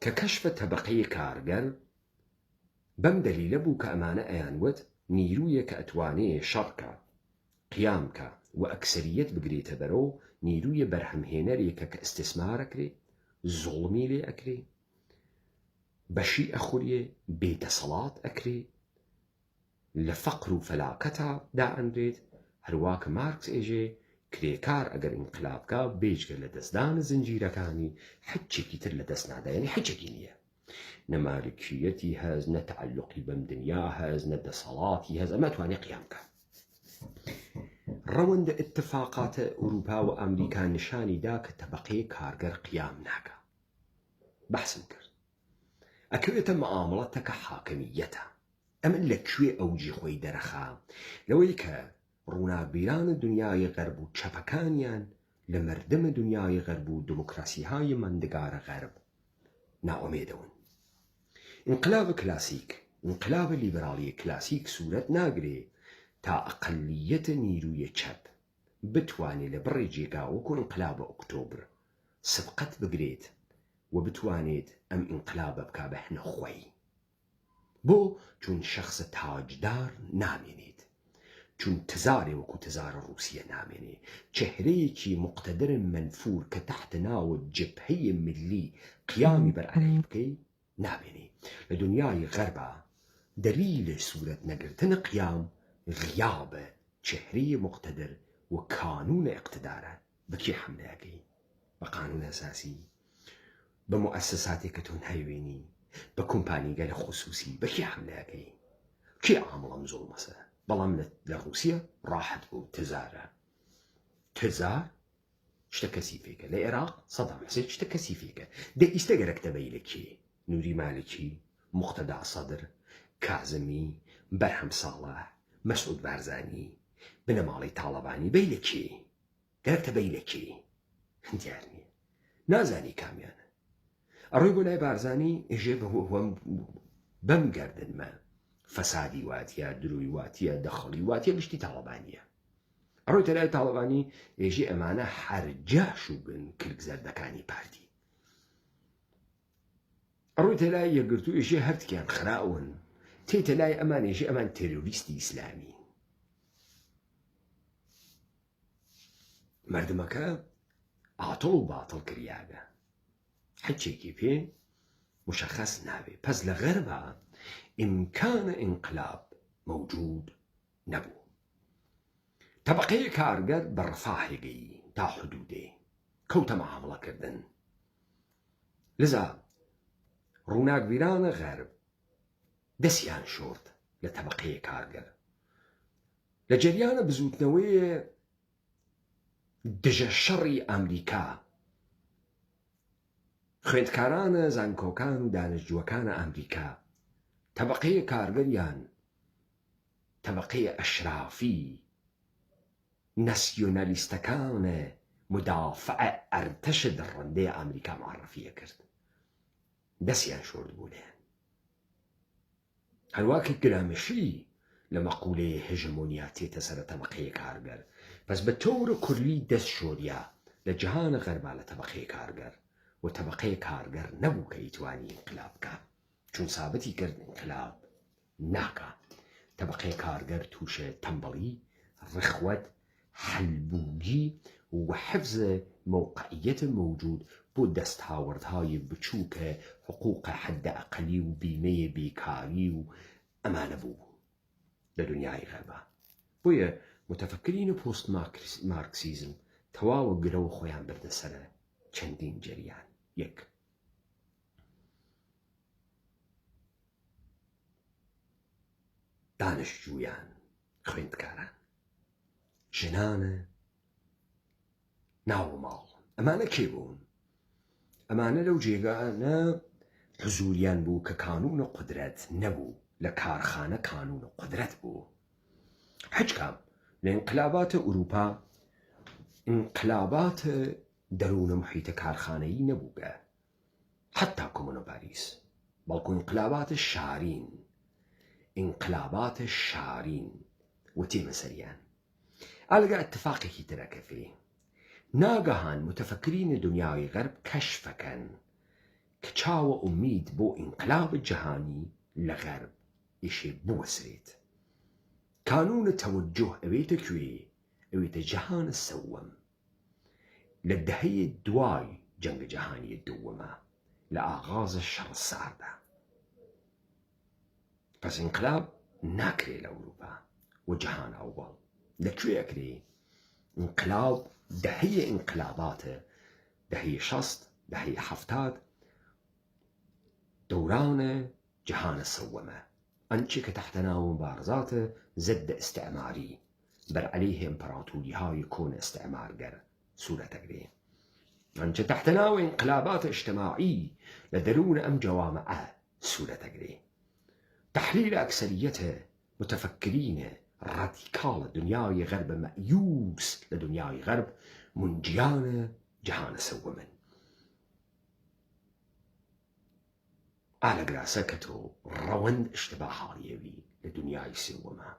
کە کەشفە تەبەقەی کارگەر بەم دەلیلە بوو کە ئەمانە ئەیانوت نیرویە کە ئەتوانێ شەڕکە قیامکە و ئەکسەریەت بگرێتە بەرەو نیرویە بەرهەمهێنەرێکە کە ئیستیسمارەکرێ زوڵمی لێ ئەکرێ بەشی ئەخورێ بێدەسەڵات ئەکرێ لە فەقر و فەلاکەتا دائەنرێت هەروە کە مارکس ئێژێ کرێکار ئەگەر ئینقلابکە بێجگە لە دەستدانە زنجیرەکانی حچێکی تر لە دەست نادا یعنی حچێکی نییە نە مالکیەتی هەز نە تەعەلوقی بەم دنیا هەز نە دەسەڵاتی هەز ئەمە توانێ قیامکە ڕەوەندە ئتفاقاتە ئوروپا و ئەمریکا نیشانی دا کە تەبەقەی کارگەر قیام ناکە بەحسم کرد ئەکەوێتە مەعامڵەتەکە حاکمیەتە ئەمە لەکوێ ئەوجی خۆی دەرەخا لەوەی کە ڕووناکبیرانە دنیای غەرب و چەپەکانیان لە مەردەمە دنیای غەرب و دموکراسیهای ماندگارە غەرب ناوەمێدەون ئینقلابە کلاسیک ئینقلابە لیبرالی کلاسیک سوورەت ناگرێ تا ئەقەلیەتە نیرویە چەپ بتوانێت لە بڕێ جێگا وەکو ئینقلابە ئۆکتۆبر سبقەت بگرێت و بتوانێت ئەم ئینقلابە بکا بە هەنەخۆی بۆ چون شەخصە تاجدار نامێنێت چون تزارێ وەکو تزارە رووسیە نامێنێ چهرەیەکی مقتەدر منفور کە تحت ناوە جبهەی ملی قیامی بەرعەلەی بکەی نامێنێ لە دنیای غەربە دەلیلە سوورەت نەگرتنە قیام غیابە چهرەی مقتەدر و کانونە اقتدارە بەکێ حملەکەی بە قانون ئەساسی بە مؤسساتێک کە تۆ نایوێنی بە کۆمپانیگەلە خصوصی بەکێ حملەکەی کێ عامڵەم زۆڵمەسە بەڵام لە رووسیا ڕاحەت بوو تزارە تزار شتە کەسیفێکە لە عێراق سەدام حوسێن شتە کەسیفێکە دە ئیستە گەرەکتەبەی لە کێ نوری مالکی مقتەدا سەدر کازمی بەرهەم ساڵح مەسعود بارزانی بنەماڵی تاڵەبانی بەی لە کێ گەرەکتەبەی لە کێ دیار نییە نازانی کامیانە ئەڕۆی بۆ لای بارزانی ئێژێ بەم گەردنمە فەسادی واتیە دروی واتیە دەخەڵی واتیە گشتی تاڵەبانیە ئەڕۆی تەلای تاڵەبانی ئێژێ ئەمانە هەرجاش و بن کرگزەردەکانی پارتی ئەڕۆی تەلای یەکگرتوو ئێژێ هەرتکیان خراون تێتە لای ئەمان ئێژێ ئەمان تێرۆریستی ئیسلامی مردمەکە ئاتڵ و باتڵ کریاگە حچێکی پێ مشخص نابێ پس لە غەربە ئیمکانە ئینقلاب موجود نەبوو طبقەی کارگەر بە ڕفاهێگەی تا حدودێ کەوتە مەعامڵەکردن لذا ڕووناکبیرانە غەرب دەستیان شۆرد لە طبقەی کارگەر لە جەریانە بزوتنەوەی دژە شەڕی ئەمریکا خوێندکارانە زانکۆکان و دانشجووەکانە ئەمریکا طبقەی کارگەریان طبقەی ئەشرافی ناسیۆنالیستەکانە مدافع ئەرتەشە دڕندەی ئەمریکا معرفیە کرد دەستیان شۆرد بوو لێن هەروواکە گرامشی لە مەقولەیە هژمۆنیا تێتە سەرە طبقەی کارگەر پس بە تۆرە کوردی دەست شۆریا لە جیهانە غەربا لە طبقەی کارگەر و طبقەی کارگەر نەبوو کە ئیتوانی ئینقلاب بکە چون سابەتی کرد ئینقلاب ناکە طبقەی کارگەر تووشە تەمبەڵی ڕخوەت حەلبووگی و حفظ موقعیت موجود بۆ دەستهاوردهای بچووکە حقوقە حەدە ئەقەلی و بیمەیە بێکاری و ئەمانە بوو لە دنیای غەربا بۆیە متەفەکرین و پۆست مارکسیزم تەواوە گرەوە خۆیان بردە سەرە چەندین جەریان یەک دانشجویان خوێندکاران ژنانە ناو ماڵ ئەمانە کێ بوون؟ ئەمانە لەو جێگانە حزوریان بوو کە کانون و قدرەت نەبوو لە کارخانە کانون و قدرەت بوو هیچ کام لە ئینقلاباتە ئوروپا ئینقلاباتە دەروونە محیتە کارخانەیی نەبووگە حتا کۆمۆنە پاریس بەڵکو ئینقلاباتە شارین وتێمە سەریان ئالگا اتفاقێکی ترەکەفێ ناگەهان متفەکرینە دنیای غەرب کەشفەکەن کە چاوە ئومید بۆ ئینقلاب جەهانی لە غەرب ئیشێ بوەسرێت کانونە تەوەجۆه ئەوێتە کوێ ئەوێتە جەهانە سەووەم لە دەهەیە دوای جەنگە جەهانیە دووەمە لە ئاغازە شەڕ ساردا پس ئینقلاب ناکرێ لە ئەوروپا و جەهان ئەوڵ لەکوێ ئەکرێ ئینقلاب دەهەیە ئینقلاباتە دەهەیە شەست دەهەیە حەفتاد دورانە جەهانە سەووەمە ئەنچێ کە تەحتە ناو مبارزاتە ضد استعماری بەر عەلەیه ئیمپەراتۆریهای کۆنە استعمارگەر سوورەتەگرێ ئەنچە تەحتە ناو ئینقلاباتە اجتماعی لە دەروونە ئەم جەوامعە سوورەتەگرێ تحلیل ئەکسەریەتە متفەکرینە رادیکالە دنیای غەربە مەئیوس لە دنیای غەرب منجیانە جەهانە سەووەمن ئالەگراسە کە تۆ ڕەوەند شتە باحاڵیەوی لە دنیای سێوەمە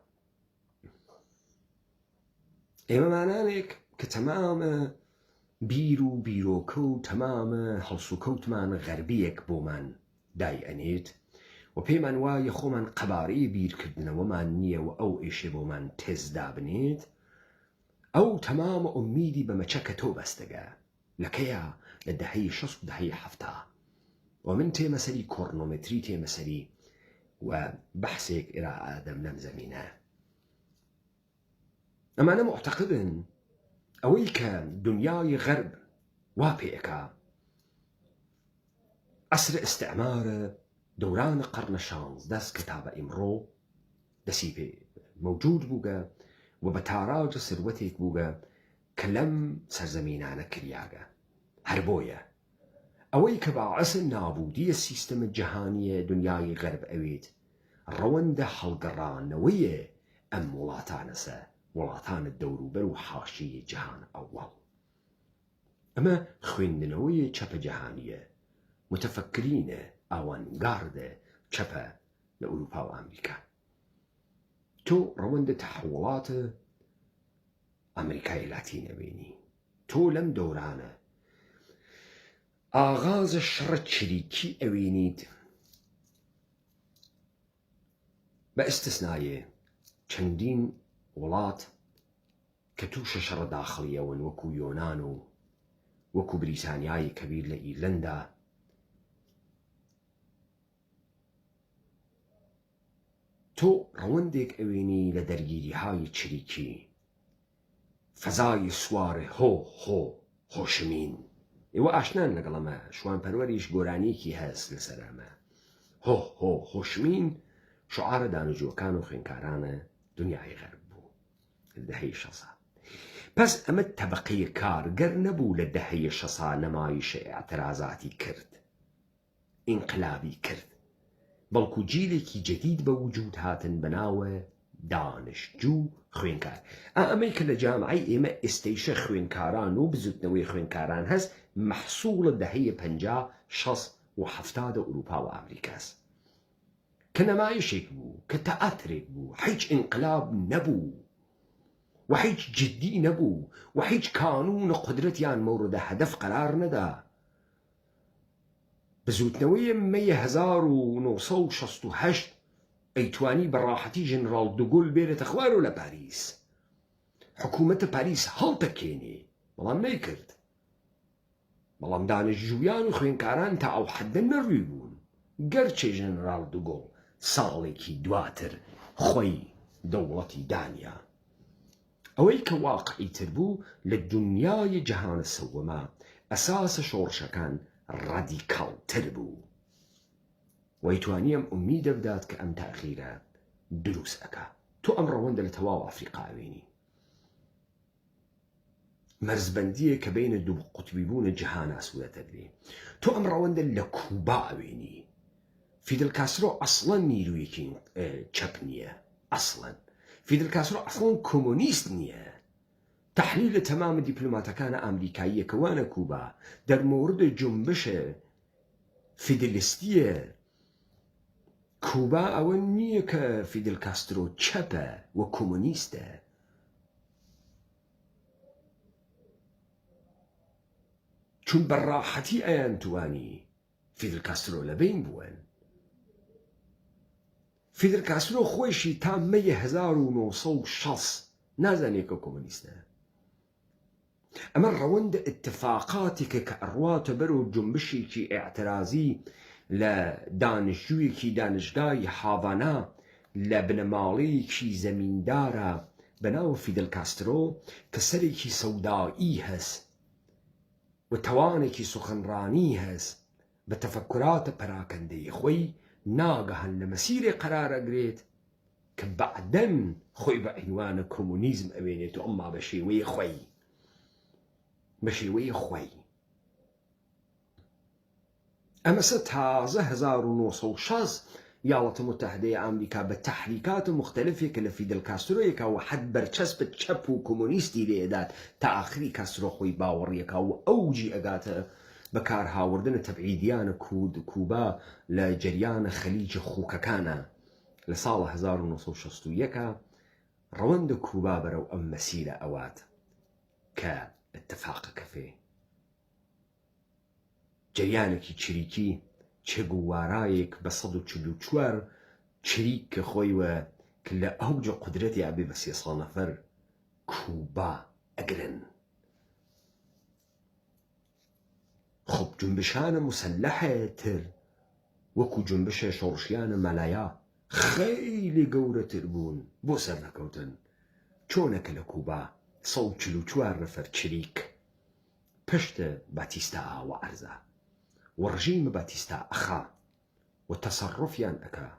ئێمەمانانێک کە تەمامە بیر و بیرۆکە و تەمامە هەڵس و کەوتمان غەربیەک بۆمان دای ئەنێت و پێمان وایە خۆمان قەبارەی بیرکردنەوەمان نییە و ئەو ئێشێ بۆمان تێزدا بنێت ئەو تەمامە ئومیدی بە مەچەکە تۆ بەستەگە لەکەیە لە دەهەی شەست و دەهەی حەفتا و من تێمەسەری کۆڕنۆمەتری تێمەسەری و بەحسێک ئێرائادەم لەم زەمینە ئەمانە معتەقدن ئەوەی کە دنیای غەرب وا پێەکا عەسرە ئیستیعمارە دوران قەرنە شانزدەس کتابە ئیمڕۆ دەسی پێ مەوجود بووگە و بە تاراجە سروەتێک بووگە کە لەم سەرزەمینانە کریاگە هەر بۆیە ئەوەی کە باعەسە نابوودیە سیستەمە جەهانیە دنیای غەرب ئەوێت ڕەوەندە هەڵگەڕانەوەیە ئەم وڵاتانەسە وڵاتانە دەوروبەر و حاشیە جەهان ئەوڵ ئەمە خوێندنەوەی چەپە جەهانیە متفەکرینە ئاوانگاردە چەپە لە ئوروپا و ئەمریکا تۆ ڕەوەندە تەحوڵاتە ئەمریکای لاتینەبینی تۆ لەم دەورانە ئاغازە شەڕە چریکی ئەوێنیت بە ئیستثنایە چەندین وڵات کە تووشە شەڕە داخڵیەوەن وەکو یۆنان و وەکو بریتانیای کەبیر لە ئیرلەندا تۆ ڕەوەندێک ئەوێنی لە دەرگیریهای چریکی فەزای سوارە هۆ هۆشمین ئێوە ئاشنان لەگەڵەمە شوانپەروەریش گۆرانیەکی هەست لەسەرامە هۆ هۆشمین شعارە دانەجوەکان و خوێندکارانە دنیای غەرب بوو لە دەهەی شەسا پس ئەمە تەبەقەیە کارگەر نەبوو لە دەهەیە شەسا نەمایشە ئێعترازاتی کرد ئینقلابی کرد بەڵکو جیلێکی جەدید بە وجود هاتن بەناوە دانشجوو خوێنکار ئەمەی کە لە جامعەی ئێمە ئێستەیشە خوێنکاران و بزوتنەوەی خوێنکاران هەست مەحسوڵە دەهەیە 50 60 و 70 ئوروپا و ئەمریکاس کە نەمایشێک بوو کە تەئاترێک بوو هیچ ئینقلاب نەبوو و هیچ جدی نەبوو و هیچ کانون قدرەتیان مەوردە هەدەف قەرار نەدا بزوتنەوەی مەی 1968 ئەیتوانی بەڕاحەتی ژنرال دوگۆل بێرێتە خوار لە پاریس حکوومەتە پاریس هەڵتەکێنێ بەڵام نەیکرد بەڵام دانیشتجویان و خوێندکاران تا ئەو حەدە نەڕووی بوون گەرچێ ژنرال دوگۆڵ ساڵێکی دواتر خۆی دەوڵەتی دانیا ئەوەی کە واقعیتر بوو لە دنیای جەهانە سەووەمە ئەساسە شۆڕشەکان ڕادیکاڵتر بوو وەیتوانیم ئومیدە بدات کە ئەم تاخیرە دروس أكا تو أمر وندا لتواو أفريقاويني مرزبندية كبين دو قطبيبون جهانا سوية تدري تو أمر وندا لكوباويني فيدل كاسترو أصلا نيرويكين تشابنية أصلا فيدل كاسترو أصلا كومونيستنية تحليل تمام دبلوماتا كان أمريكاية كوانا كوبا در مورد جنبش فيدلستية كوبا أو نيك فيدل كاسترو تشابا وكومونيستا چون براحتي أيان تواني فيدل كاسترو لبين بوان فيدل كاسترو خوشي تام 1960 نازانيك كومونيستا أما الروند اتفاقاتك كأروات برو جنبشي كي اعتراضي لدانشجوي كي دانشگاي هافانا لبنمالي كي زميندارا بناو فيدل كاسترو كسري كي سودائي هس وتواني كي سخنراني هس بتفكرات براكندي خوي ناقهن لمسيري قرار اقريت كبعدن خوي بعنوان كومونيزم اوينيتو اما بشيوي خوي بشيوي خوي اما ستازه 1960 الولايات المتحدة أمريكا بالتحريكات المختلفة كلفيدل كاسترو يكا وحد برچسب تشابو كومونيستي لإدات تأخري كاسترو خوي باور يكا وأوجي أقاتا بكار هاوردن تبعيديان كوبا لجريان خليج خوكاكانا لصالة 1961 روند كوبا برو أم مسيرة أوات كاتفاق كفي جريانكي تشريكي چگوارایك بصدو چلو چوار چریک خوی و کل اوج قدرتی عبی بسی صانفر کوبا اگرن خب جنبشان مسلحه تر وكو جنبش شورشيان ملايا خیلی گوره تر بون بو سر نکوتن چونك لكوبا صو چلو چوار نفر چریک پشت باتيستا و ارزا ورجيم باتيستا أخا والتصرفيان أكا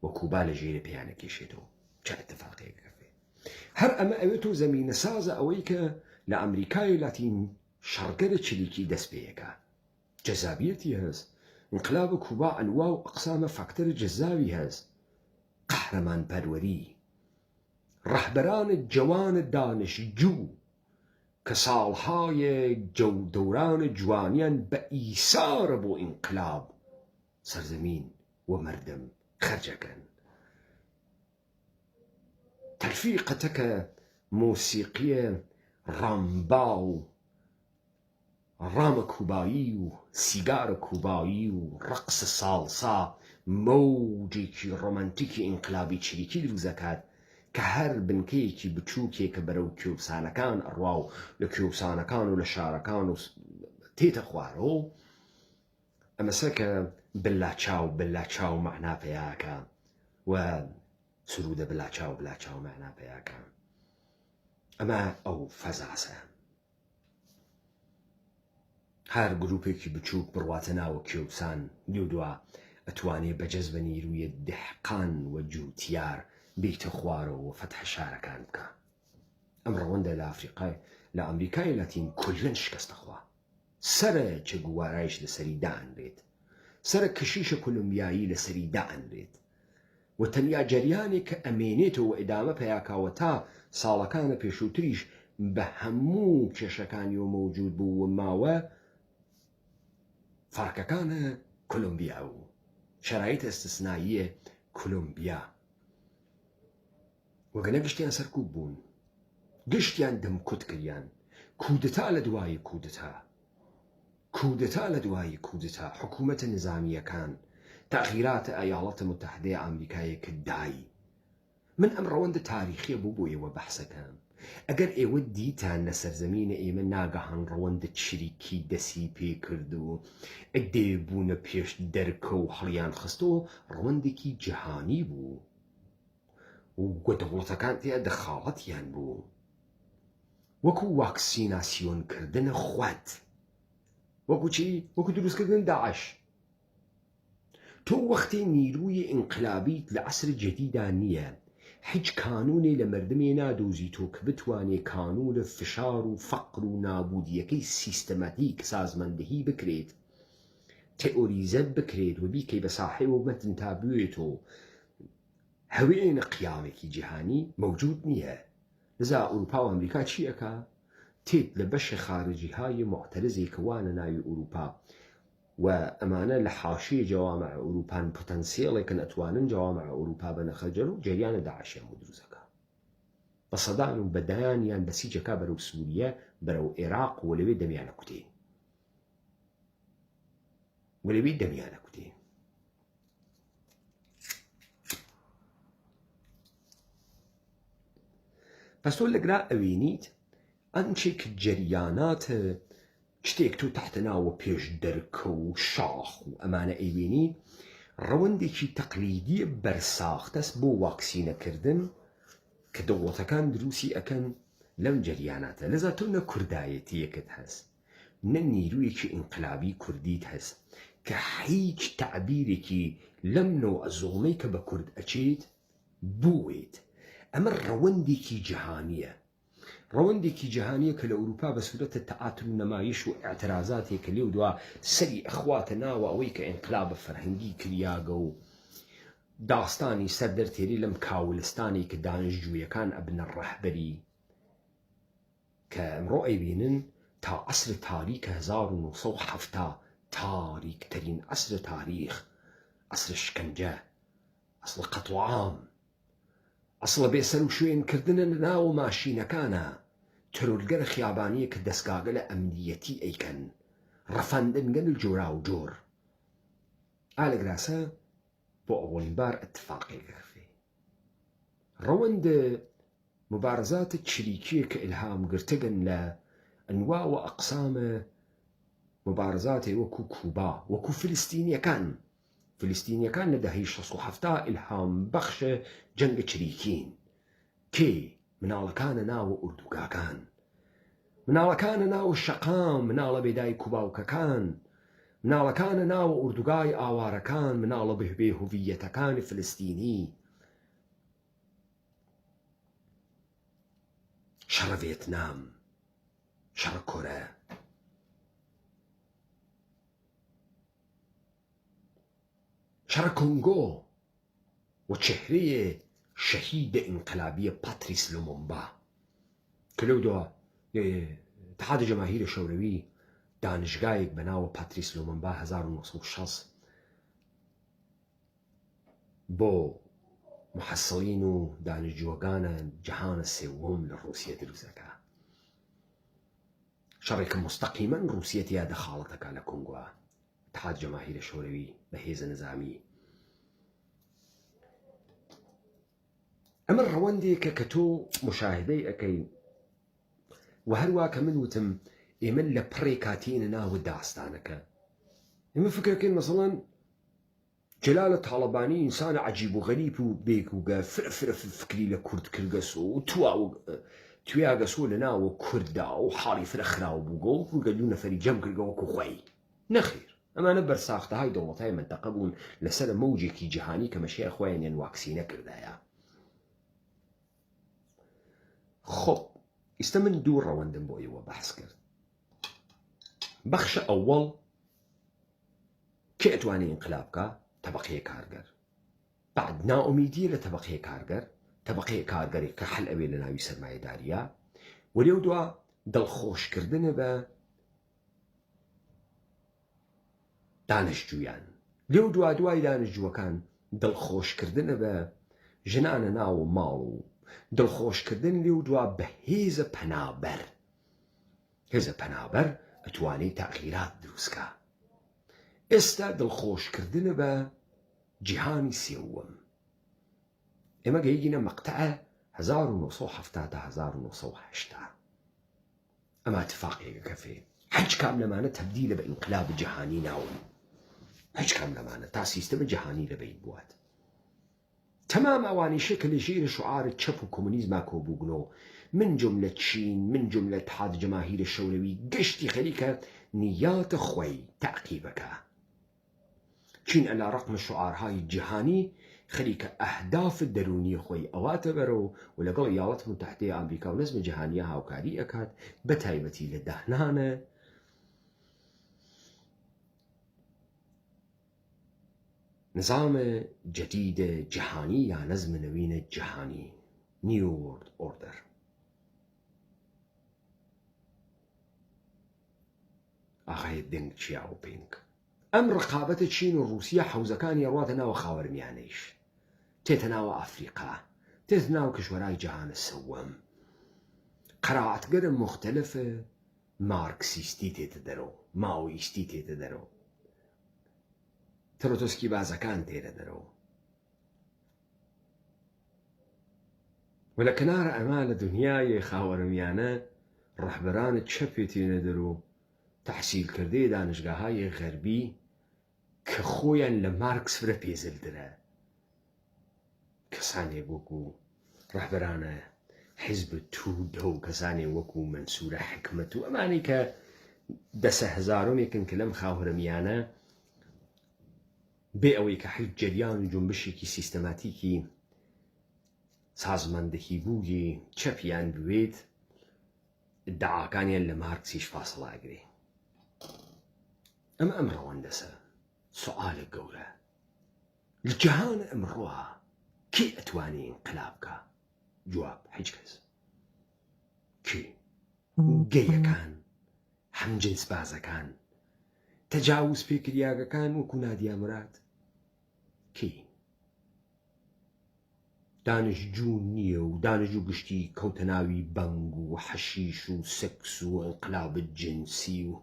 وكوبا لجيري بيانا كيشيتو جاء اتفاقية كفي هر أما أويتو زمين سازة أويكا لأمريكاي لاتين شرقرة شليكي دس بيكا جذابيتي هز انقلاب كوبا أنواع أقسام فاكتور جذابي هز قهرمان بروري رهبران الجوان الدانش جو كسالهای دوران جوانیان به ایثار بو انقلاب سرزمین و مردم خرجکن تلفيقتك موسيقية رامباو رام كوبايي وسيجار كوبايي ورقص صالصا موجيكي رومانتيكي انقلابي تشريكي لوزكات كهر بنكيكي بتشوكي كبرو كيوبسانكان أرواو لكيوبسانكان ولشاركان تيتا خوارو أما سكا بلا تشاو معنا بياكا وسرود بلا تشاو معنا بياكا أما أو فزاسة هر جروبيكي بتشوك برواتنا وكيوبسان دوا أتواني بجذبني روي الدحقان وجوتيار بيت خوارو وفتح شاركان بكا أمر وندا لأفريقيا لأمريكا لاتين كلن شكست أخوا سرى تشغوارايش لسري دان ريت سرى كشيشة كولومبيايي لسري دان ريت وتنيا جريانك أمينيتو وإدامة بياكا وتا سالكان بيشوتريش بهمو كشكاني وموجود بو وماوا فرككان كولومبياو شرايط استثنائية كولومبيا وقنا قشتيان سركوب بون قشتيان دم كتكريان كودتا لدواي كودتا لدواي كودتا حكومة نظامية كان تغييرات الولايات المتحدة أمريكية كداي من أمر وند تاريخي بوبوي وبحثة كان أجر إيودي تان نسر زمين إيمن ناقهان روند تشريكي دسي بي كردو إديبون بيش دركو حليان خستو روندكي جهاني بو ودولتا كانت دخالتيان بو وكو واكسيناسيون كردن خوات وكو چي؟ وكو دروس كردن داعش تۆ وەختێ نیروی ئینقلابیت لە عەسر جەدیدا نییە، هیچ کانونێ لە مردمێ نادۆزیتۆ کە بتوانێ کانونە فشار و فەقر و نابودیەکەی سیستەماتیک سازماندەهی بکرێت، تئۆریزە بکرێت و بیکەی بە ساحێ و مەتن تا بوێتۆ هەوێنە قیامێکی جیهانی مەوجود نییە. لذا ئەوروپا و ئەمریکا چی ئەکا؟ تێت لە بەشە خارجیهای معتەرزێکە وانە ناوی ئەوروپا و ئەمانە لە حاشیە جەوامع ئەوروپان پۆتەنسیێڵێکن ئەتوانن جەوامع ئەوروپا بەنەخەجەر و جەریانە داعشیان بۆ دروستەکە بە سەدان و بەدایانیان بەسیجەکە بەرەو سووریە بەرەو عێراق و لەوێ دەمیانە کوتێ پس تۆ لەگرا ئەوێنیت ئەنچێک جەریاناتە شتێک تۆ تەحتەناوە پێش دەرکە و شاخ و ئەمانە ئەیوێنی ڕەوەندێکی تەقلیدیە بەرساختەس بۆ واکسینەکردن کە دەوڵەتەکان دروستی ئەکەن لەم جەریاناتە. لەذا تۆ نە کوردایەتیەکت هەست، نە نیرویەکی ئینقلابی کوردیت هەست کە هیچ تعبیرێکی لەم نەوە زوڵمەی کە بە کورد ئەچێت بووێت. ئەمە ڕەوەندێکی جیهانیە کە لە ئەوروپا بە سوورەتە تەعاتر و نەمایش و ئاعترازاتێک کە لێو دوا سەری ئەخواتە ناوە ئەوەی کە ئینقلابە فەرهەنگی کریاگە و داستانی سەر دەرتێری لەم کاولستانی کە دانیشتجوویەکان ئەبنە ڕەهبەری کە ئەمڕۆ ئەیبینن تا عەسر تاریکە 1970 تاریکترین عەسرە تاریخ، عەسرە شکنجە، عەسرە قەتڵعام، ئەسڵە بێسەر و شوێنکردنە ناو ماشینەکانە، ترۆلگەرە خیابانیە کە دەستگاگە لە ئەمنیەتی ئەیکەن، ڕەفاندنگەن جۆرا و جۆر. ئالەگراسە بۆ ئەوەڵین بار ئەتفاقێکە خفێ ڕەوەند مبارزاتە چریکیە کە ئیلهام گرتگن لە ئەنوا و ئەقسامە مبارزاتێ وەکو کوبا، وەکو فلستینیەکان لە دەهەی 1970 ئیلهام بەخشە جەنگە چریکین کێ مناڵەکانە ناوە ئوردوگاکان، مناڵەکانە ناوە شەقام، مناڵە بێدای کوباوکەکان، مناڵەکانە ناوە ئوردوگای ئاوارەکان، مناڵە بێهوڤیەتەکانی فلستینی. شەڕە ڤێتنام، شەڕە کۆرە، شەڕە کۆنگۆ و چهرەیە شەهیدە ئینقلابیە پاتریس لومومبا کە لەو دوا اتحادە جەماهیرە شەوروی دانشگایەک بەناوە پاتریس لومومبا 1960 بۆ محەسڵین و دانیشتجووەکانە جەهانە سێوەم لە ڕووسیە دروستەکە. شەڕێکە مستەقیمەن ڕووسیەتیا دەخاڵەتەکە لە کۆنگۆ، اتحاد جەماهیرە شەوروی بە هێزە نظامی. ئەمە ڕەوەندێکە کە تۆ مشاهدەی ئەەکەی و هەروە کە من وتم ئێمە لە پڕێ کاتێنە ناوە داستانەکە. ئێمە فکرەکەین مەسەڵەن جەلالە تاڵەبانی ئینسانە عەجیب و غەریب و بێگوگە فرە فکری لە کورد کردگەسۆ و تویاگەسۆ لە ناوە کووردا و حاڵی فرە خراو بووگە و کوورگەلوو نەفەری جەم کردگەوەکو خۆی. نەخیر، ئەمانە بەرساختەهای دەوڵەتهای منتەقە بوون لەسەر مەوجێکی جیهانی کە مەشەیە خۆیانیان واکسینە کردایە. خۆ ئێستا من دوو ڕەوەندم بۆ ئێوە بەحس کرد. بەخشە ئەوەڵ کێ ئەتوانێ ئینقلاب بکە؟ تەبەقەیە کارگەر. بعد ناومیدیە لە تەبەقەیە کارگەر، تەبەقەیە کارگەرێک کە حەل ئەوێ لە ناوی سەرمایەداریە و لێو دوا دڵخۆشکردنە بە دانیشتجویان، لێو دوای دانیشتجووەکان دڵخۆشکردنە بە ژنانە ناو ماڵ و دڵخۆشکردن لێو دوا بە هێزە پەنابەر. هێزە پەنابەر ئەتوانێت تەغییرات دروستکە. ئێستا دڵخۆشکردنە بە جیهانی سێوەم. ئێمە گەیگینە مەقتەعە 1970 تا 1980. ئەمە اتفاقێکە کەفێ هیچ کام لەمانە تەبدیلە بە ئینقلاب جیهانی ناون، هیچ کام لەمانە تا سیستەمە جیهانی لەبەید بوات. تەمام ئەوانیشە کە لە ژێرە شوعارە چەپ و کۆمونیزما کۆبووگنۆ، من جملە چین، من جملە اتحاد جەماهیرە شەوروی گەشتی خەریکە نیاتە خۆی تەعقیبەکە. چین ئەلا ڕقم شعارهای جیهانی خەریکە ئەهداف دەرونی خۆی ئەواتە بەرەوە و لەگەڵ یاڵەت متحدەی ئەمریکا و نەزمە جیهانیە هاوکاری ئەکات بە تایبەتی لە داهنانە نظام جدید جیهانی یا نظم نوین جیهانی New World Order. ئاغای دنگ چیاوپینگ ئەم ڕقابەتە چین و رووسیا حوزەکانی ڕواتە ناوە خاوەرمیانەیش تێتە ناوە ئەفریقا تێتە ناو کشوەرای جیهانە سەوەم قەرائەتگەرە مختلفە مارکسیستی تێتە دەرەوە ماویستی تێتە دەرەوە ترۆتۆسکی بازەکان تێرە دەرەوە و لە کەنارە ئەما لە دنیای خاوەرمیانە ڕەهبەرانت چەپێ تێنە دەرەوە تەحسیلکردەی دانشگاهای غەربی کە خۆیان لە مارکس فرە پێزلدرە کەسانێک وەکو ڕەهبەرانە حیزب تودە و کەسانێک وەکو مەنسوورە حکمەت و ئەمانی کە دەسە هەزارۆمێکن کە لەم خاوەرمیانە بێ ئەوەی کە حیج جەریان و جنبشێکی سیستەماتیکی سازماندەهی بووی چەپیان بوێت داعاکانیان لە مارکسیش فاسڵاگرێ ئەم ڕەوەندەسە سوالە گەورە لە جیهانە ئەمڕۆوە کێ ئەتوانێ ئینقلاب بکە جواب هیچ کەس کێ گەیەکان هەمجنس بازەکان تەجاوز پێکریاگەکان وەکو نادیا مراد کێ دانشجوو نییە و دانشجوو گشتی کەوتە ناوی بەنگ و حەشیش و سەکس و ئینقلاب جنسی و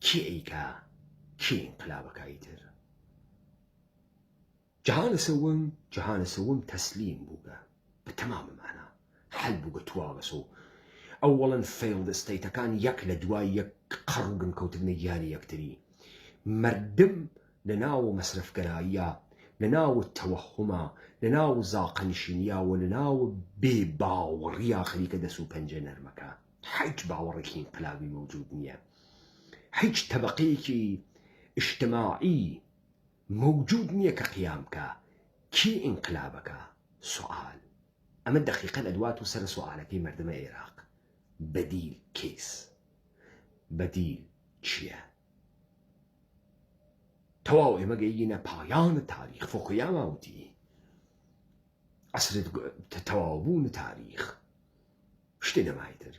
کێ ئەیکا کێ ئینقلابەکایی تر جیهانە سەوەم تەسلیم بووگە بە تەمامە مانە حەل بووگە تواوەسە و ئەوەڵەن فەیڵد ئستەیتەکان یەک لە دوای یەک قەڕگن کەوتنە یاری یەکتری مردم لە ناو مەسرفگەراییە لە ناو تەوەهومە لە ناو زاقەنشینیاوە لە ناو بێباوەڕیە خەریکە دەست و پەنجە نەرمەکە هیچ باوەڕێکی ئینقلابی موجود نییە هیچ طبقەیەکی اجتماعی موجود نییە کە قیام بکە کی ئینقلابەکە سوال ئەمە دەقیقە لە دوات و سەر سوالەکەی مردمە عێراق بەدیل کێس بەدیل چییە تەواو ئێمە گەیینە پایانە تاریخ فۆکویاماوتی عەسرت تەواوبوون تاریخ شتێ نەمایتر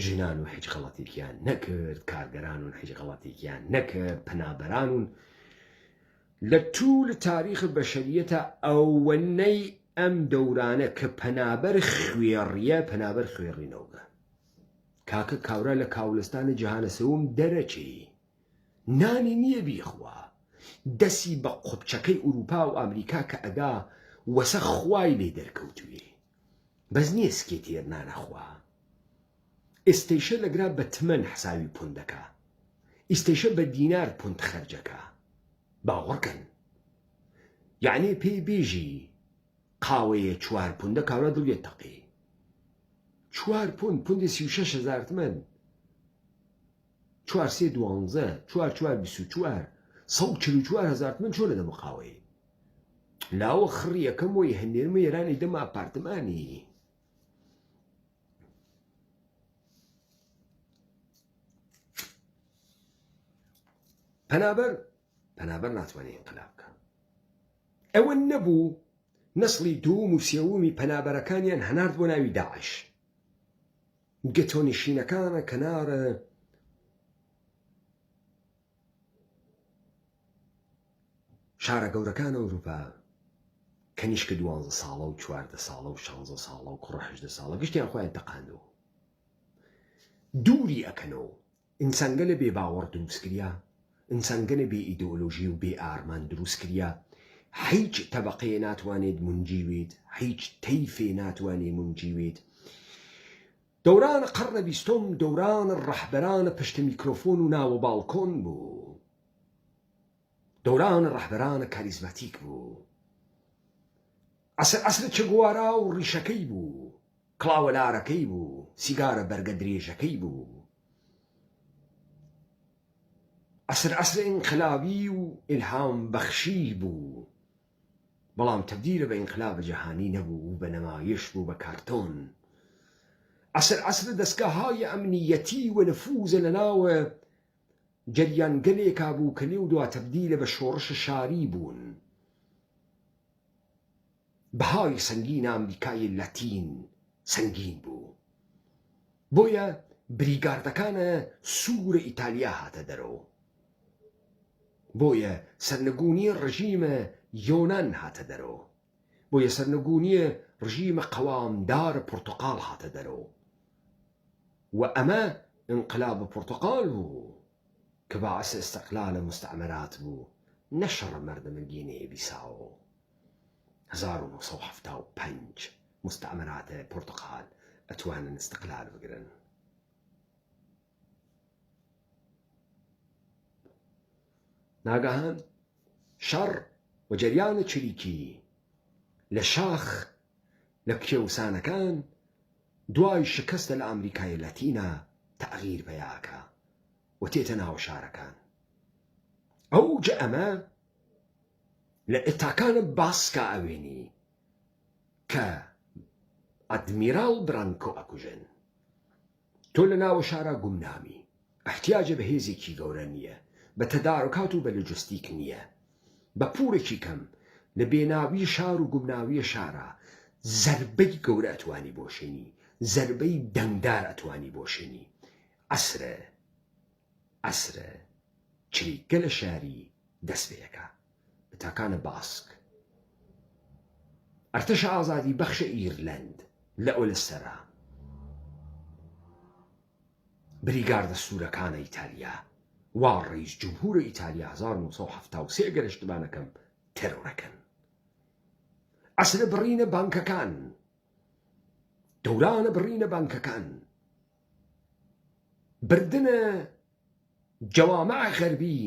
ژنان و هیچ غەڵەتێکیان نەکرد کارگەران و هیچ غەڵەتێکیان نەکرد پەنابەران و لە توول تاریخ بەشەریەتە ئەوەنەی ئەم دەورانە کە پەنابەر خوێڕیە پەنابەر خوێڕینەوەگە کاکە کاورە لە کاولستانە جیهانە سەوم دەرەچی نانی نییە بیخوا دەسی بە قوبچەکەی ئوروپا و ئەمریکا کە ئەدا وەسە خوای لێ دەرکەوتوێ بەس نییە سکێتێر نانەخوا ئێستەیشە لەگرا بە تمەن حساوی پوندەکە ئیستەیشە بە دینار پوند خەرجەکە باوەڕکەن یعنی پێی بێژی قاوەیە 4 پوندە کاورە دڵێت تەقی 4 پوند پوندی 36,000 تمەن 4 3 12 4 4 24 144,000 تمەن چۆن لە دەمە قاوەی لاوە خڕی یەکەم وی هەنێرمە ئێرانی دەمە ئاپارتمانی پەنابەر ناتوانێت ئینقلاب بکە ئەوە نەبوو نەسڵی دووم و سێومی پەنابەرەکانیان هەنارد بۆ ناوی داعش گەتۆنشینەکانە کەنارە شارە گەورەکان ئەوروپا کەنیشکە 12 ساڵە و 14 ساڵە و 16 ساڵە و کوڕە 18 ساڵە گشتیان خۆیان تەقاندەوە دووری ئەکەنەوە ئینسانگە لە بێباوەڕ دروستکریا ئینسانگەنە بێ ئیدۆلۆژی و بێ ئارمان دروستکریا هیچ طبقەیە ناتوانێت منجیوێت هیچ تەیفێ ناتوانێت منجیوێت دەورانە قەڕنە 20 دەورانە ڕەهبەرانە پشتە میکرۆفۆن و ناوە باڵکۆن بوو دەورانە ڕەهبەرانە کاریزماتیک بوو عەسرە چەگوارا و ڕیشەکەی بوو کڵاوە لارەکەی بوو سیگارە بەرگە درێژەکەی بوو عسر انقلابی و ئیلهام بەخشی بوو، بەڵام تەبدیلە بە ئینقلاب جەهانی نەبوو و بە نەمایش بوو بە کارتۆن. عسر دەستگاه‌های ئەمنیەتی و نفوذە لەناوە جەریانگەلێکا بوو کە لێو دوا تەبدیلە بە شۆڕش شاری بوون. بەهای سەنگین ئەمریکای لەتین سەنگین بوو، بۆیە بریگاردەکانە سوورە ئیتالیا هاتە دەرەوە، بۆیە سەرنگونی ڕژیمە یۆنان هاتە دەرەوە، بۆیە سەرنگونی ڕژیمە قەوامدار پۆرتوقال هاتە دەرەوە، و ئەمە انقلاب پۆرتوقال بوو کە باعث ئستقلالە مستعمرات بوو، نەشەڕە مەردەمە گینەیە بیساو. 1975 مستعمراتە پۆرتوقال ئەتوانن استقلال بگرن. ناگەهان شەڕ و جەریانە چریکی لە شاخ لە کێوسانەکان دوای شکستە لە ئەمریکای لەتینە تەغییر پێیاکە و تێتە ناو شارەکان. ئەوجە ئەمە لە ئێتاکانە باسکە ئەوێنی کە ئەدمیراڵ برانکۆ ئەکوژن. تۆ لە ناوە شارە گومنامی، احتیاجە بە هێزێکی گەورە نییە، بە تەدارکات و بە لۆجستیک نییە، بە پورێکی کەم لە بێناوی شار و گومناویە شارە زەربەی گەورە ئەتوانی بۆشێنی، زەربەی دەنگدار ئەتوانی بۆشێنی. عسرە چریکە لە شاری دەست پێیەکە ئێتاکانە باسک. ئەرتەشە ئازادی بەخشە ئیرلەند لە ئۆلستەرا، بریگاردە سوورەکانە ئیتالیا، وا ڕئیس جمهورە ئیتالیا 1973 گەر اشتباه نەکەم تێڕەکەن. عسرە بڕینە بانکەکان، دەورانە بڕینە بانکەکان، بردنە جەوامع غەربی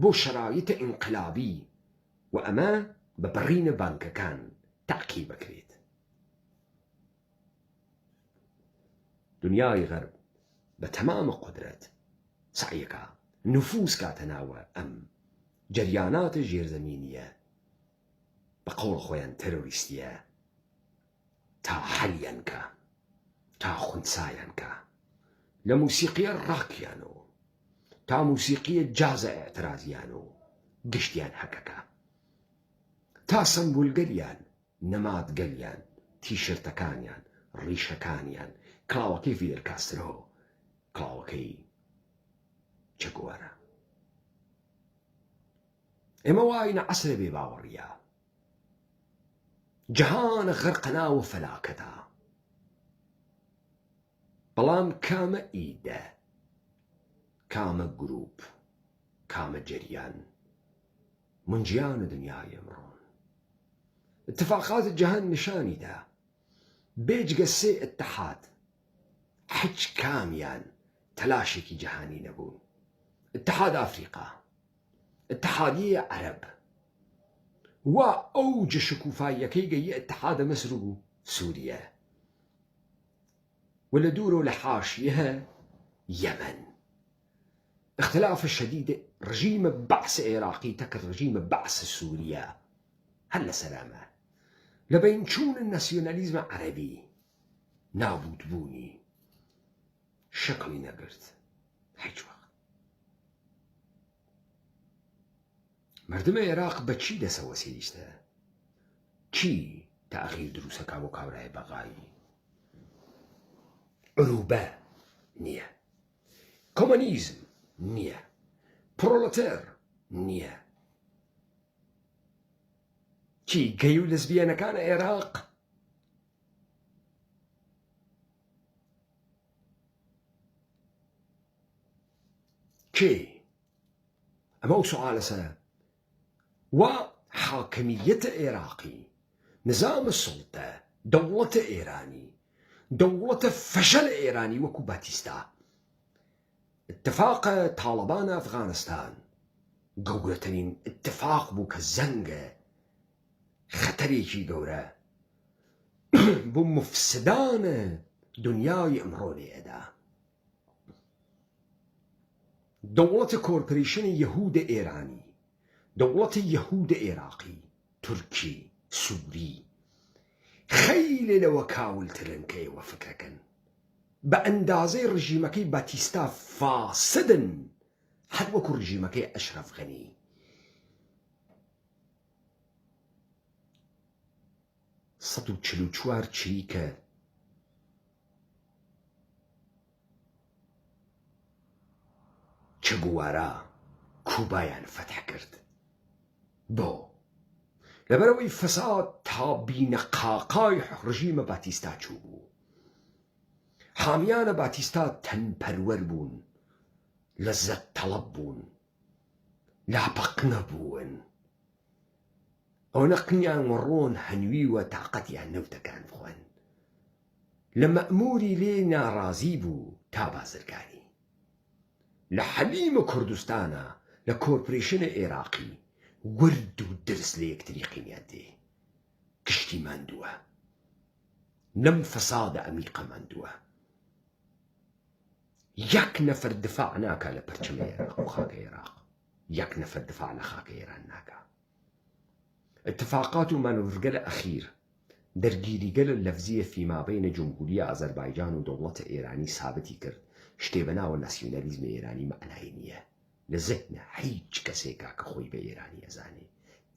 بۆ شەرایطە ئینقلابی، و ئەمە بە بڕینە بانکەکان تەعقیب بکرێت. دنیای غەرب بە تەمامە قودرەت سعیەکە نفوذ کاتە ناوە ئەم جەریاناتە ژێرزەمینیە، بە قەوڵ خۆیان تەرۆریستیە، تا حەلیان کە، تا خونسایان کە، لە موسیقیە ڕاکیانەوە تا موسیقیە جازە ئێعترازیانەوە گشتیان هەکەکە، تا سەمبولگەلیان، نەمادگەلیان، تیشرتەکانیان، ڕیشەکانیان، کڵاوەکەی فیدل کاسترۆ، کڵاوەکەی چەگوارە. ئێمە وایە عەسرە بێباوەڕیە، جەهانە غەرقە ناوە فەلاکەتە، بەڵام کامە ئیدە، کامە گروپ، کامە جەریان منجیانە دنیای ئەمڕۆن. اتفاقات جەهان نیشانیدا بێجگە سێ ئەتحاد هیچ کامیان تەلاشێکی جەهانی نەبوون. اتحاد ئافریقا، اتحادیە عەرەب، و ئەوجە شکوفاییەکەی گەیە اتحادە مەسر و سووریە، و لە دوورۆ لە حاشیە یەمەن. اختلاف شديد رژیمە بەعس عێراقی تەکرد رژیمە بەعس سووریە هەر لە سەرامە، لە بین چوونە ناسیۆنالیزمە عەرەبی نابودبوونی شەکڵی نەگرت هیچ وەقت. مردمە عێراق بە چی دەسەوە سێویستە؟ چی تەغییر دروستەکا بۆ کاورای بەغایی؟ عروبە نییە، کۆمۆنیزم نییە، پرۆلەتەر نییە. چی گەی و لەزبیەنەکانە عێراق؟ کێ؟ ئەمە ئەو سوالە سەرە. و حاکمیەتە عێراقی، نظامە سوڵتە، دەوڵەتە ئێرانی، دەوڵەتە فەشەلە ئێرانی وەکو باتیستا، اتفاق تاڵەبان ئەفغانستان گەورەترین اتفاق بوو کە زەنگە خەتەرێکی گەورە بۆ مفسدانە دنیای ئەمڕۆ لێدا. دەوڵەتە کۆرپۆریشنی یەهودە ئێرانی، دەوڵەتی یەهودە عێراقی، تورکی، سووری خەیلێ لەوە کاولترن کە ئێوە فکرەکەن. بە ئەندازەی ڕژیمەکەی باتیستا فاسدن، هەر وەکو ڕژیمەکەی ئەشرەف غەنی. 144 چریکە چە گووارە کوبایان فەتح کرد. بۆ لەبەرەوەی فەساد تا بینە قاقای ڕژیمە باتیستا چوو بوو. حامیانە باتیستا تەنپەروەر بوون، لەزەت تەڵەب بوون، لاپەق نەبوون. ئەو نەقنیان وەڕۆن هەنوویوە تاقەتیان نەوتەکان بخۆن. لە مەئموری لێ ناڕازی بوو تا بازرگانی. لە حەلیمە کوردستانە لە کۆرپۆریشنە عێراقی ورد و درس لە یەکتری قینیان دێ. گشتی ماندووە، لەم فەسادە ئەمیقە ماندووە. یەک نەفەر دفاع ناکا لە پەرچەمە عێراق و خاکە عێراق، یەک نەفەر دفاع لە خاکە ئێران ناکا. اتفاقات و مانوڤرگەلە ئەخیر دەرگیریگەلە لەفزیە فیمابەینە جمهوریە ئازەربایجان و دەوڵەتە ئێرانی سابتی کرد شتێ بەناوە ناسیۆنالیزمە ئێرانی مەعنایی نییە. لە زەهنە هیچ کەسێکا کە خۆی بە ئێرانی ئەزانێ،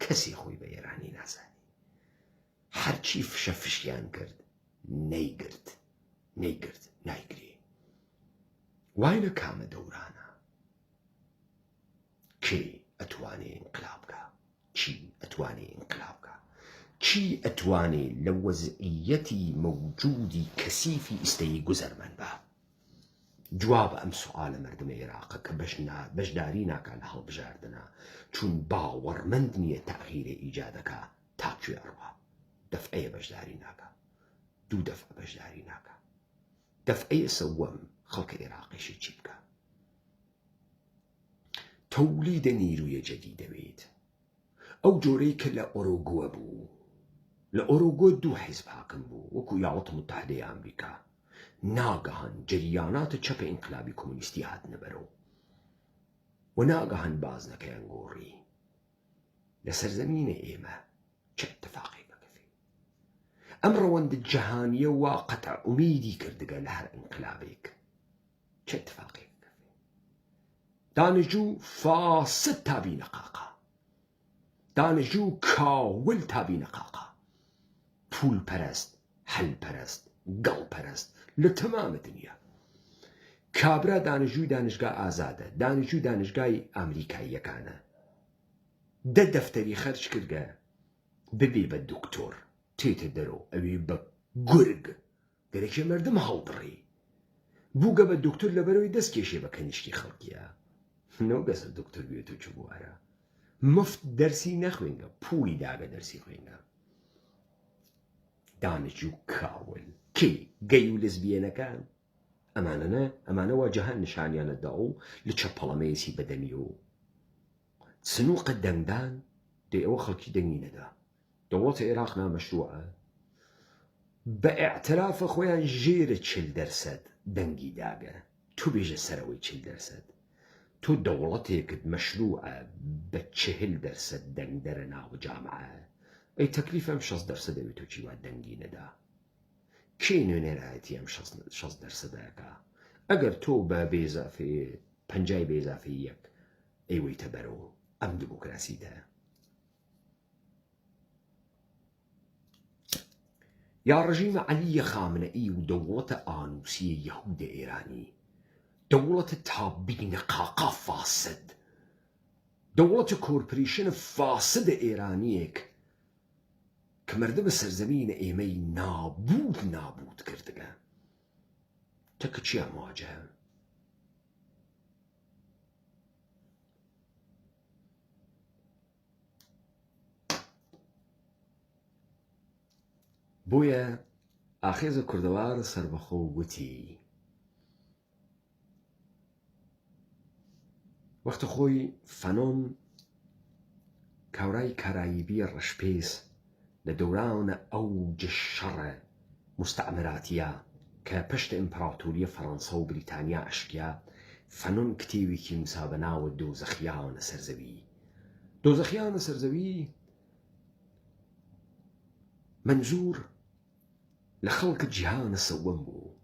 کەسێ خۆی بە ئێرانی نازانێ. هەرچی فشە فشیان کرد نەیگرت، نایگرێ. وای لە کامە دەورانە کێ ئەتوانێ ئینقلاب بکە، چی ئەتوانێ ئینقلاب بکە، چی ئەتوانێ لە وەزعیەتی مەوجودی کەسیفی ئیستەیی گوزەرمەند بە. جواب ئەم سوالە مردمە عێراقە کە بەشداری ناکات لە هەڵبژاردنە، چون باوەڕمەند نییە تەغییرە ئیجادەکە تاکوێ ئەڕوا. دەفعەیە بەشداری ناکە، دوو دەفعە بەشداری ناکە، دەفعەیە سەوەم خەڵکە عێراقیشی چی بکە. تەولیدە نیرویە جەدید دەوێت. ئەو جۆرەی کە لە ئۆرۆگۆ بوو، لە ئۆرۆگۆ دوو حیزب حاکم بوو وەکو یاوڵەتە متحدەی ئەمریکا. ناگەهان جەریاناتە چەپە ئینقلابی کۆمونیستی هاتنە بەرەو و ناگەهان بازنەکەیان گۆڕی. لە سەرزەمینە ئێمە چه اتفاقی بکەفێ. ئەم ڕەوەندە جەهانیە وا قەتع ئومیدی کردگە لە هەر ئینقلابێک. چه اتفاقی بکەفێ. دانیژوو فاسد تابینە قاقا، دانیژوو کاول تابینە قاقا، پول پەرست، هەل پەرست، گەڵ پەرست لە تەمامە دنیا. کابرا دانیژووی دانیشگا ئازادە، دانیژووی دانیشگای ئامریکاییەکانە. دەفتەری خەرج کردگە ببێ بە دکتۆر تێتە دەرەوە ئەوێ بە گورگ گەرەکێ مردم هەڵدڕی بووگە بە دکتۆر لەبەرەوەی دەست کێشێ بە کەنیشتی خەڵکیە. نەوگەسە دکتۆر بێت و چ بوارە مفت دەرسی نەخوێنگە، پولی داگە دەرسی خوێنگە. دانیژوو کاول کێ گەی و لزبیێنەکان ئەمانە وا جەهان نیشانیانەدا و لە چەپەڵەمەیەسی بەدەمی و سنووقە دەنگدان دێ ئەوە خەڵکی دەنگی نەدا. دەوڵەتە عێراق نامەشروعە بە ئیعترافە خۆیان ژێرە 40% دەنگی داگە. تو بێژە سەرەوەی 40%. تو دەوڵەتێکت مەشروعە بە 40% دەنگ دەرە ناو جامعە، ئەی تەکلیفەم 60% دەوێت و چیوا دەنگی نەدا. کێ نوێنەرایەتی ئەم 60%دەکە؟ ئەگەر تۆ بە بێزافێ 50 بێزافێ 1 ئەیوەیتە بەرەوە ئەم دیموکراسیدا. یا ڕژیمە عەلیە خامنەئی و دەوڵەتە ئانوسیە یەهودە ئێرانی، دەوڵەتە تابینە قاقا فاسد، دەوڵەتە کۆرپۆریشنە فاسدە ئێرانیەک کە مردمە سەرزەمینە ئێمەی نابود کردگە. تەکە چیان مواجهە؟ بۆیە ئاخێزە کوردەوار سەربەخۆ وتی وەختە خۆی فەنۆن کاورای کاراییبی ڕەشپێس لە دەورانە ئەوجە شەڕە مستەعمراتیە کە پشت ئیمپراتۆریە فەڕەنسا و بریتانیا ئەشکیا فەنۆن کتێوێکی موسا بەناوە دۆزەخیانە سەرزەوی. دۆزەخیانە سەرزەوی منزور لە خەڵکە جیهانە سەوەم بوو،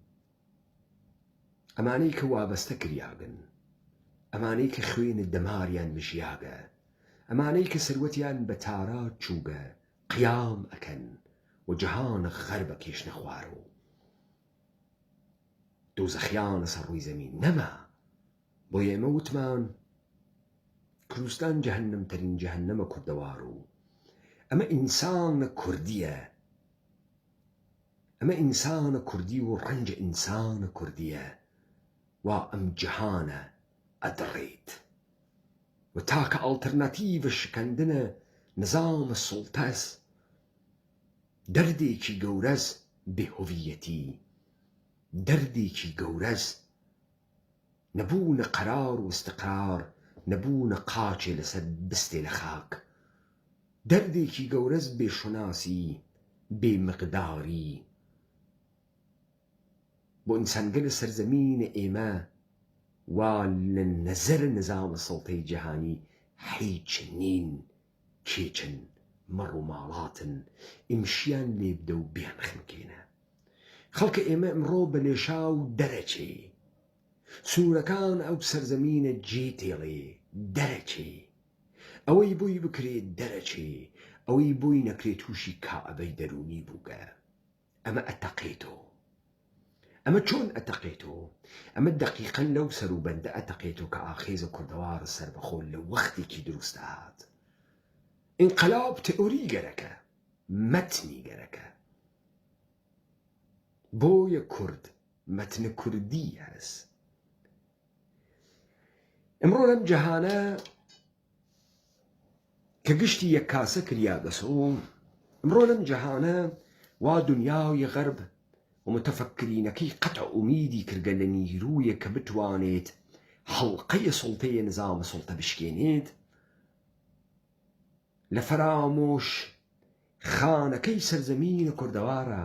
ئەمانەی کە وابەستە کریاگن، ئەمانەی کە خوێنە دەماریان مژیاگە، ئەمانەی کە سەروەتیان بە تارا چووگە قیام ئەکەن و جەهانە غەر بە کێشنە خوارەوە. دۆزەخیانە سەر ڕووی زەمین نەما. بۆ ئێمە وتمان کوردستان جەهەنەمترین جەهەنەمە کوردەوار و ئەمە ئینسانە کوردیە، ئەمە ئینسانە کوردی و ڕەنجە ئینسانە کوردیە وا ئەم جەهانە ئەدڕێت و تاکە ئاڵتەرناتیڤە شکەندنە نظامە سوڵتەس دەردێکی گەورەز بێهۆڤیەتی، دەردێکی گەورەز نەبوونە قەرار و استقرار، نەبوونە قاچێ لەسەر بستێ لە خاک، دەردێکی گەورەز بێشوناسی، بێمقداری بۆ ئینسانگەلە سەرزەمینە ئێمە وا لە نەزەرە نظامە سەڵتەی جیهانی هیچ نین، کێچن مەڕ و ماڵاتن، ئیمشیان لێ بدە و بیان خمکێنە. خەڵکە ئێمە ئەمڕۆ بە لێشا و دەرەچێ، سوورەکان ئەو سەرزەمینە جێتێڵێ دەرەچێ، ئەوەی بۆی بکرێت دەرەچێ، ئەوەی بۆی نەکرێت تووشی کائبەی دەرونی بووگە. ئەمە ئەتەقێتەوە. ئەمە چۆن ئەتەقێتەوە؟ ئەمە دەقیقەن لەو سەروبەندە ئەتەقێتەوە کە ئاخێزە کوردەوارە سەربەخۆ لە وەختێکی دروستە هات. ئینقلاب تئۆری گەرەکە، مەتنی گەرەکە. بۆیە کورد مەتنە کوردی هەست. ئەمڕۆ لەم جەهانە کە گشتی یەک کاسە کریا بەسۆ، ئەمڕۆ لەم جەهانە وا دنیای غەرب و متەفەکرینەکەی قەتع ئومیدی کردگە لە نیرویە کە بتوانێت هەڵقەیە سوڵتەیە نظامە سوڵتە بشکێنێت لە فەرامۆش خانەکەی سەرزەمینە کوردەوارە.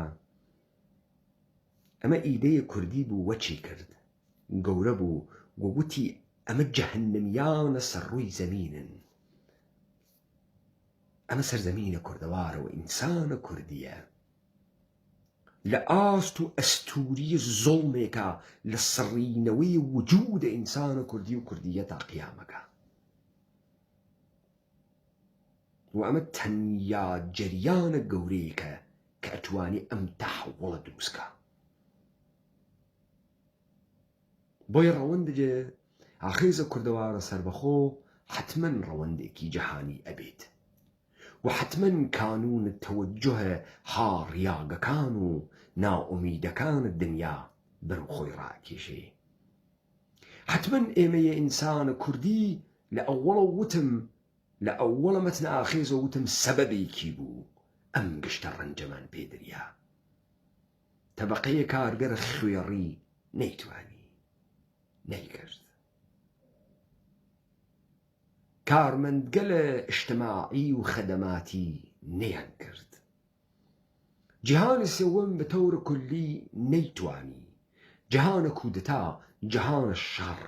ئەمە ئیدەیە کوردی بوو وەچی کرد، گەورە بوو وەگوتی ئەمە جەهەنەمیانە سەرڕووی زەمینن، ئەمە سەرزەمینە کوردەوارەوە ئینسانە کوردیە. لە ئاست و ئەستوری زۆڵمێکە لە سڕینەوەی وجودە ئینسانە کوردی و کوردیە تا قیامەکە. و ئەمە تەنیا جەریانە گەورەیەکە کە ئەتوانی ئەم تەحوڵە دروستکە. بۆیە ڕەوەندێ ئاخێزە کوردەوارە سەربەخۆ حتمەن ڕەوەندێکی جەهانی ئەبێت و حتمەن کانون تەوەجوهە هاڕیاگەکان و ناوئومیدەکانە دنیا بەرەو خۆی ڕاکێشێ. حتمەن ئێمەیە ئینسانە کوردی لە ئەووەڵە وتم، لە ئەووەڵە مەتنە ئاخێزە وتم سەبەبێکی بوو ئەم گشتە ڕەنجەمان پێدریا. تەبەقەیە کارگەرە خوێڕی نەیتوانی، نەیکرد. کارمەندگەلە ئیجتیماعی و خەدەماتی نەیان کرد. جیهانی سێوەم بە تەورە کولی نەیتوانی. جیهانە کودەتا، جیهانە شەڕ.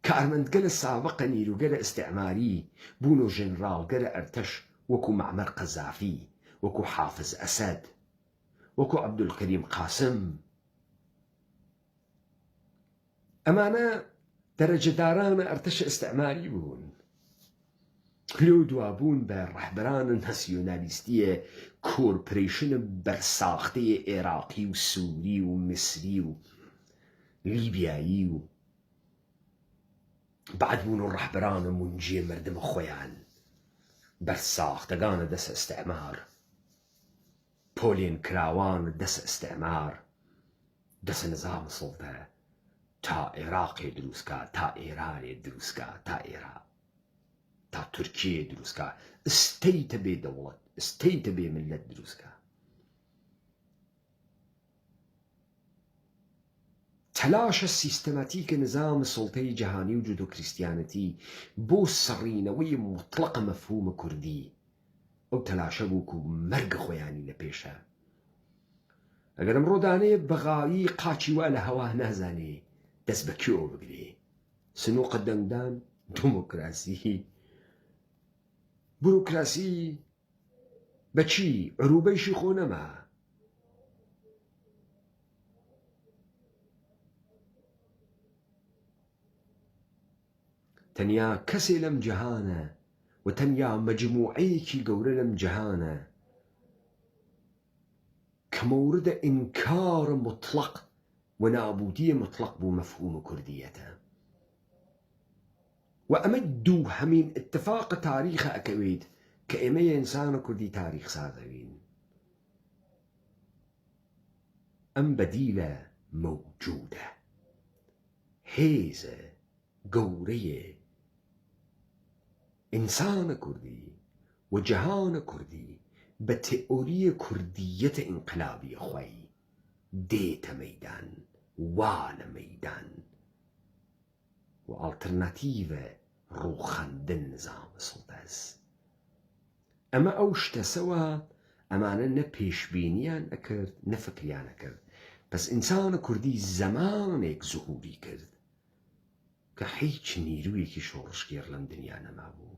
کارمەندگەلە سابقە نیروگەلە ئیستیعماری بوون و ژێنراڵگەلە ئەرتەش وەکو مەعمەر قەزافی، وەکو حافز ئەسەد، وەکو عەبدولکەریم قاسم. ئەمانە دەرەجەدارانە ئەرتەشە ئیستیعماری بوون. لێو دوابوون بە ڕەهبەرانە ناسیۆنالیستیە کۆرپۆرێشنە بەرساختەیە عێراقی و سووری و میسری و لیبیایی و بعد بوون و ڕەهبەرانە مونجیە مردمە خۆیان بەرساختەکانە دەسە ئیستیعمار، پۆلێن کراوانە دەسە ئیستیعمار، دەسە نظامە سوڵتە تا عێراقێ دروستکە، تا ئێرانێ دروستکە، تا ئێران، تا تورکیە دروستکە، ئستەیتە بێ دەوڵەت، ئستەیتە بێ ملەت دروستکە. تەلاشە سیستەماتیکە نظامە سوڵتەی جەهانی و جودۆ کریستیانەتی بۆ سەڕینەوەی مطلقە مەفهومە کوردی. ئەو تەلاشە بوو و مەرگە خۆیانی لە پێشە. ئەگەر ئەمڕۆ دانەیە بەغاوی قاچی وا لە هەوا نازانێ دەست بە کێوە بگرێ سنووقە دەنگدان دموکراسی بروکراسی بەچی عروبەیشی خۆ نەما تەنیا کەسێ لەم جەهانە و تەنیا مەجموعەیەکی گەورە لەم جەهانە کە مەوردە ئینکارە مطلق و نابودیە مطلق بوو مەفهوم کوردیەتە و ئەمە دوو هەمین اتفاق تاریخە ئەکەوێت کە ئێمە ئینسانە کوردی تاریخ سازەوین ئەم بەدیلە مەوجودە هێزە گەورەیە ئینسانە کوردی و جەهانە کوردی بە تئۆریە کوردیەتە ئینقلابی خۆی دێتە مەیدان وانە مەیدان و ئاڵتەرناتیڤە ڕووخاندن نظامە سڵتەس ئەمە ئەو شتەسەوە ئەمانە نە پێشبینیان ئەکرد نە فکریان ئەکرد پس ئینسانە کوردی زەمانێک زوهوری کرد کە هیچ نیرویەکی شۆڕشگێر لەم دنیا نەما بوو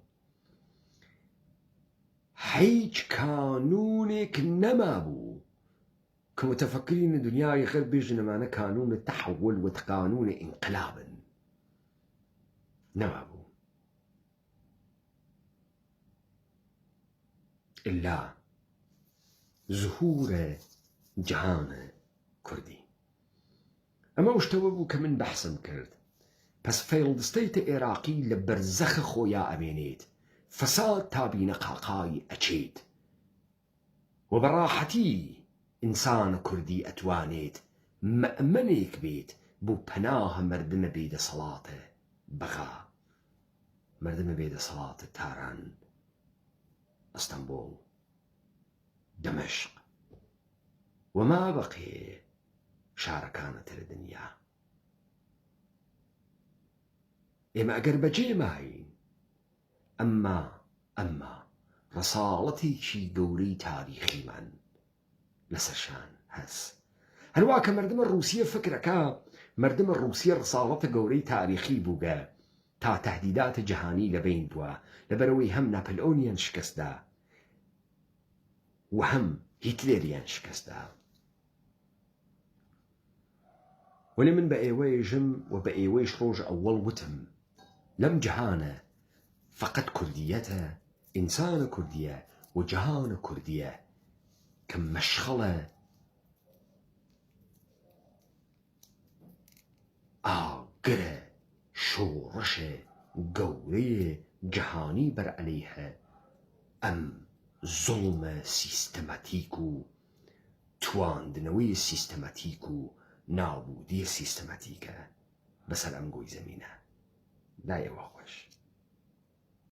هیچ کانونێک نەما بوو کە متەفەکرینە دنیای غەرب بێژن ئەمانە کانونە تەحول و قانونە ئینقلابن نەما بوو إلا ظهور جهان كردي أما اشتوى كمن بحثم كرد بس فيلد ستيت عراقي لبرزخ خويا أبينيت فساد تابين قاقاي أشيت وبراحتي إنسان كردي أتوانيت مأمنيك بيت بو پناه مردم بيد صلاته بغا مردم بيد صلاة تاران اسطنبول دمشق وما بقي شاركانة الدنيا إما أقرب جيماين أما رسالتي شي قوري تاريخي من لسرشان هس هلواك مردم الروسية فكركا مردم الروسية رسالة قوري تاريخي بوغا تا تهديدات جهاني لبين بوا لبروي هم نابلئونيان شكستا وهم هتلريان شكستا ولمن بأيوي جم وبأيويش روج أول وتم لم جهانة فقط كرديته إنسان كردية وجهان كردية كم مشخلة آقرة شورشة قورية جهاني بر عليها أم ظلم سيستماتيكو تواندنوي سيستماتيكو نابودي سيستماتيكا بس الأمقوي زمينة لا يواقش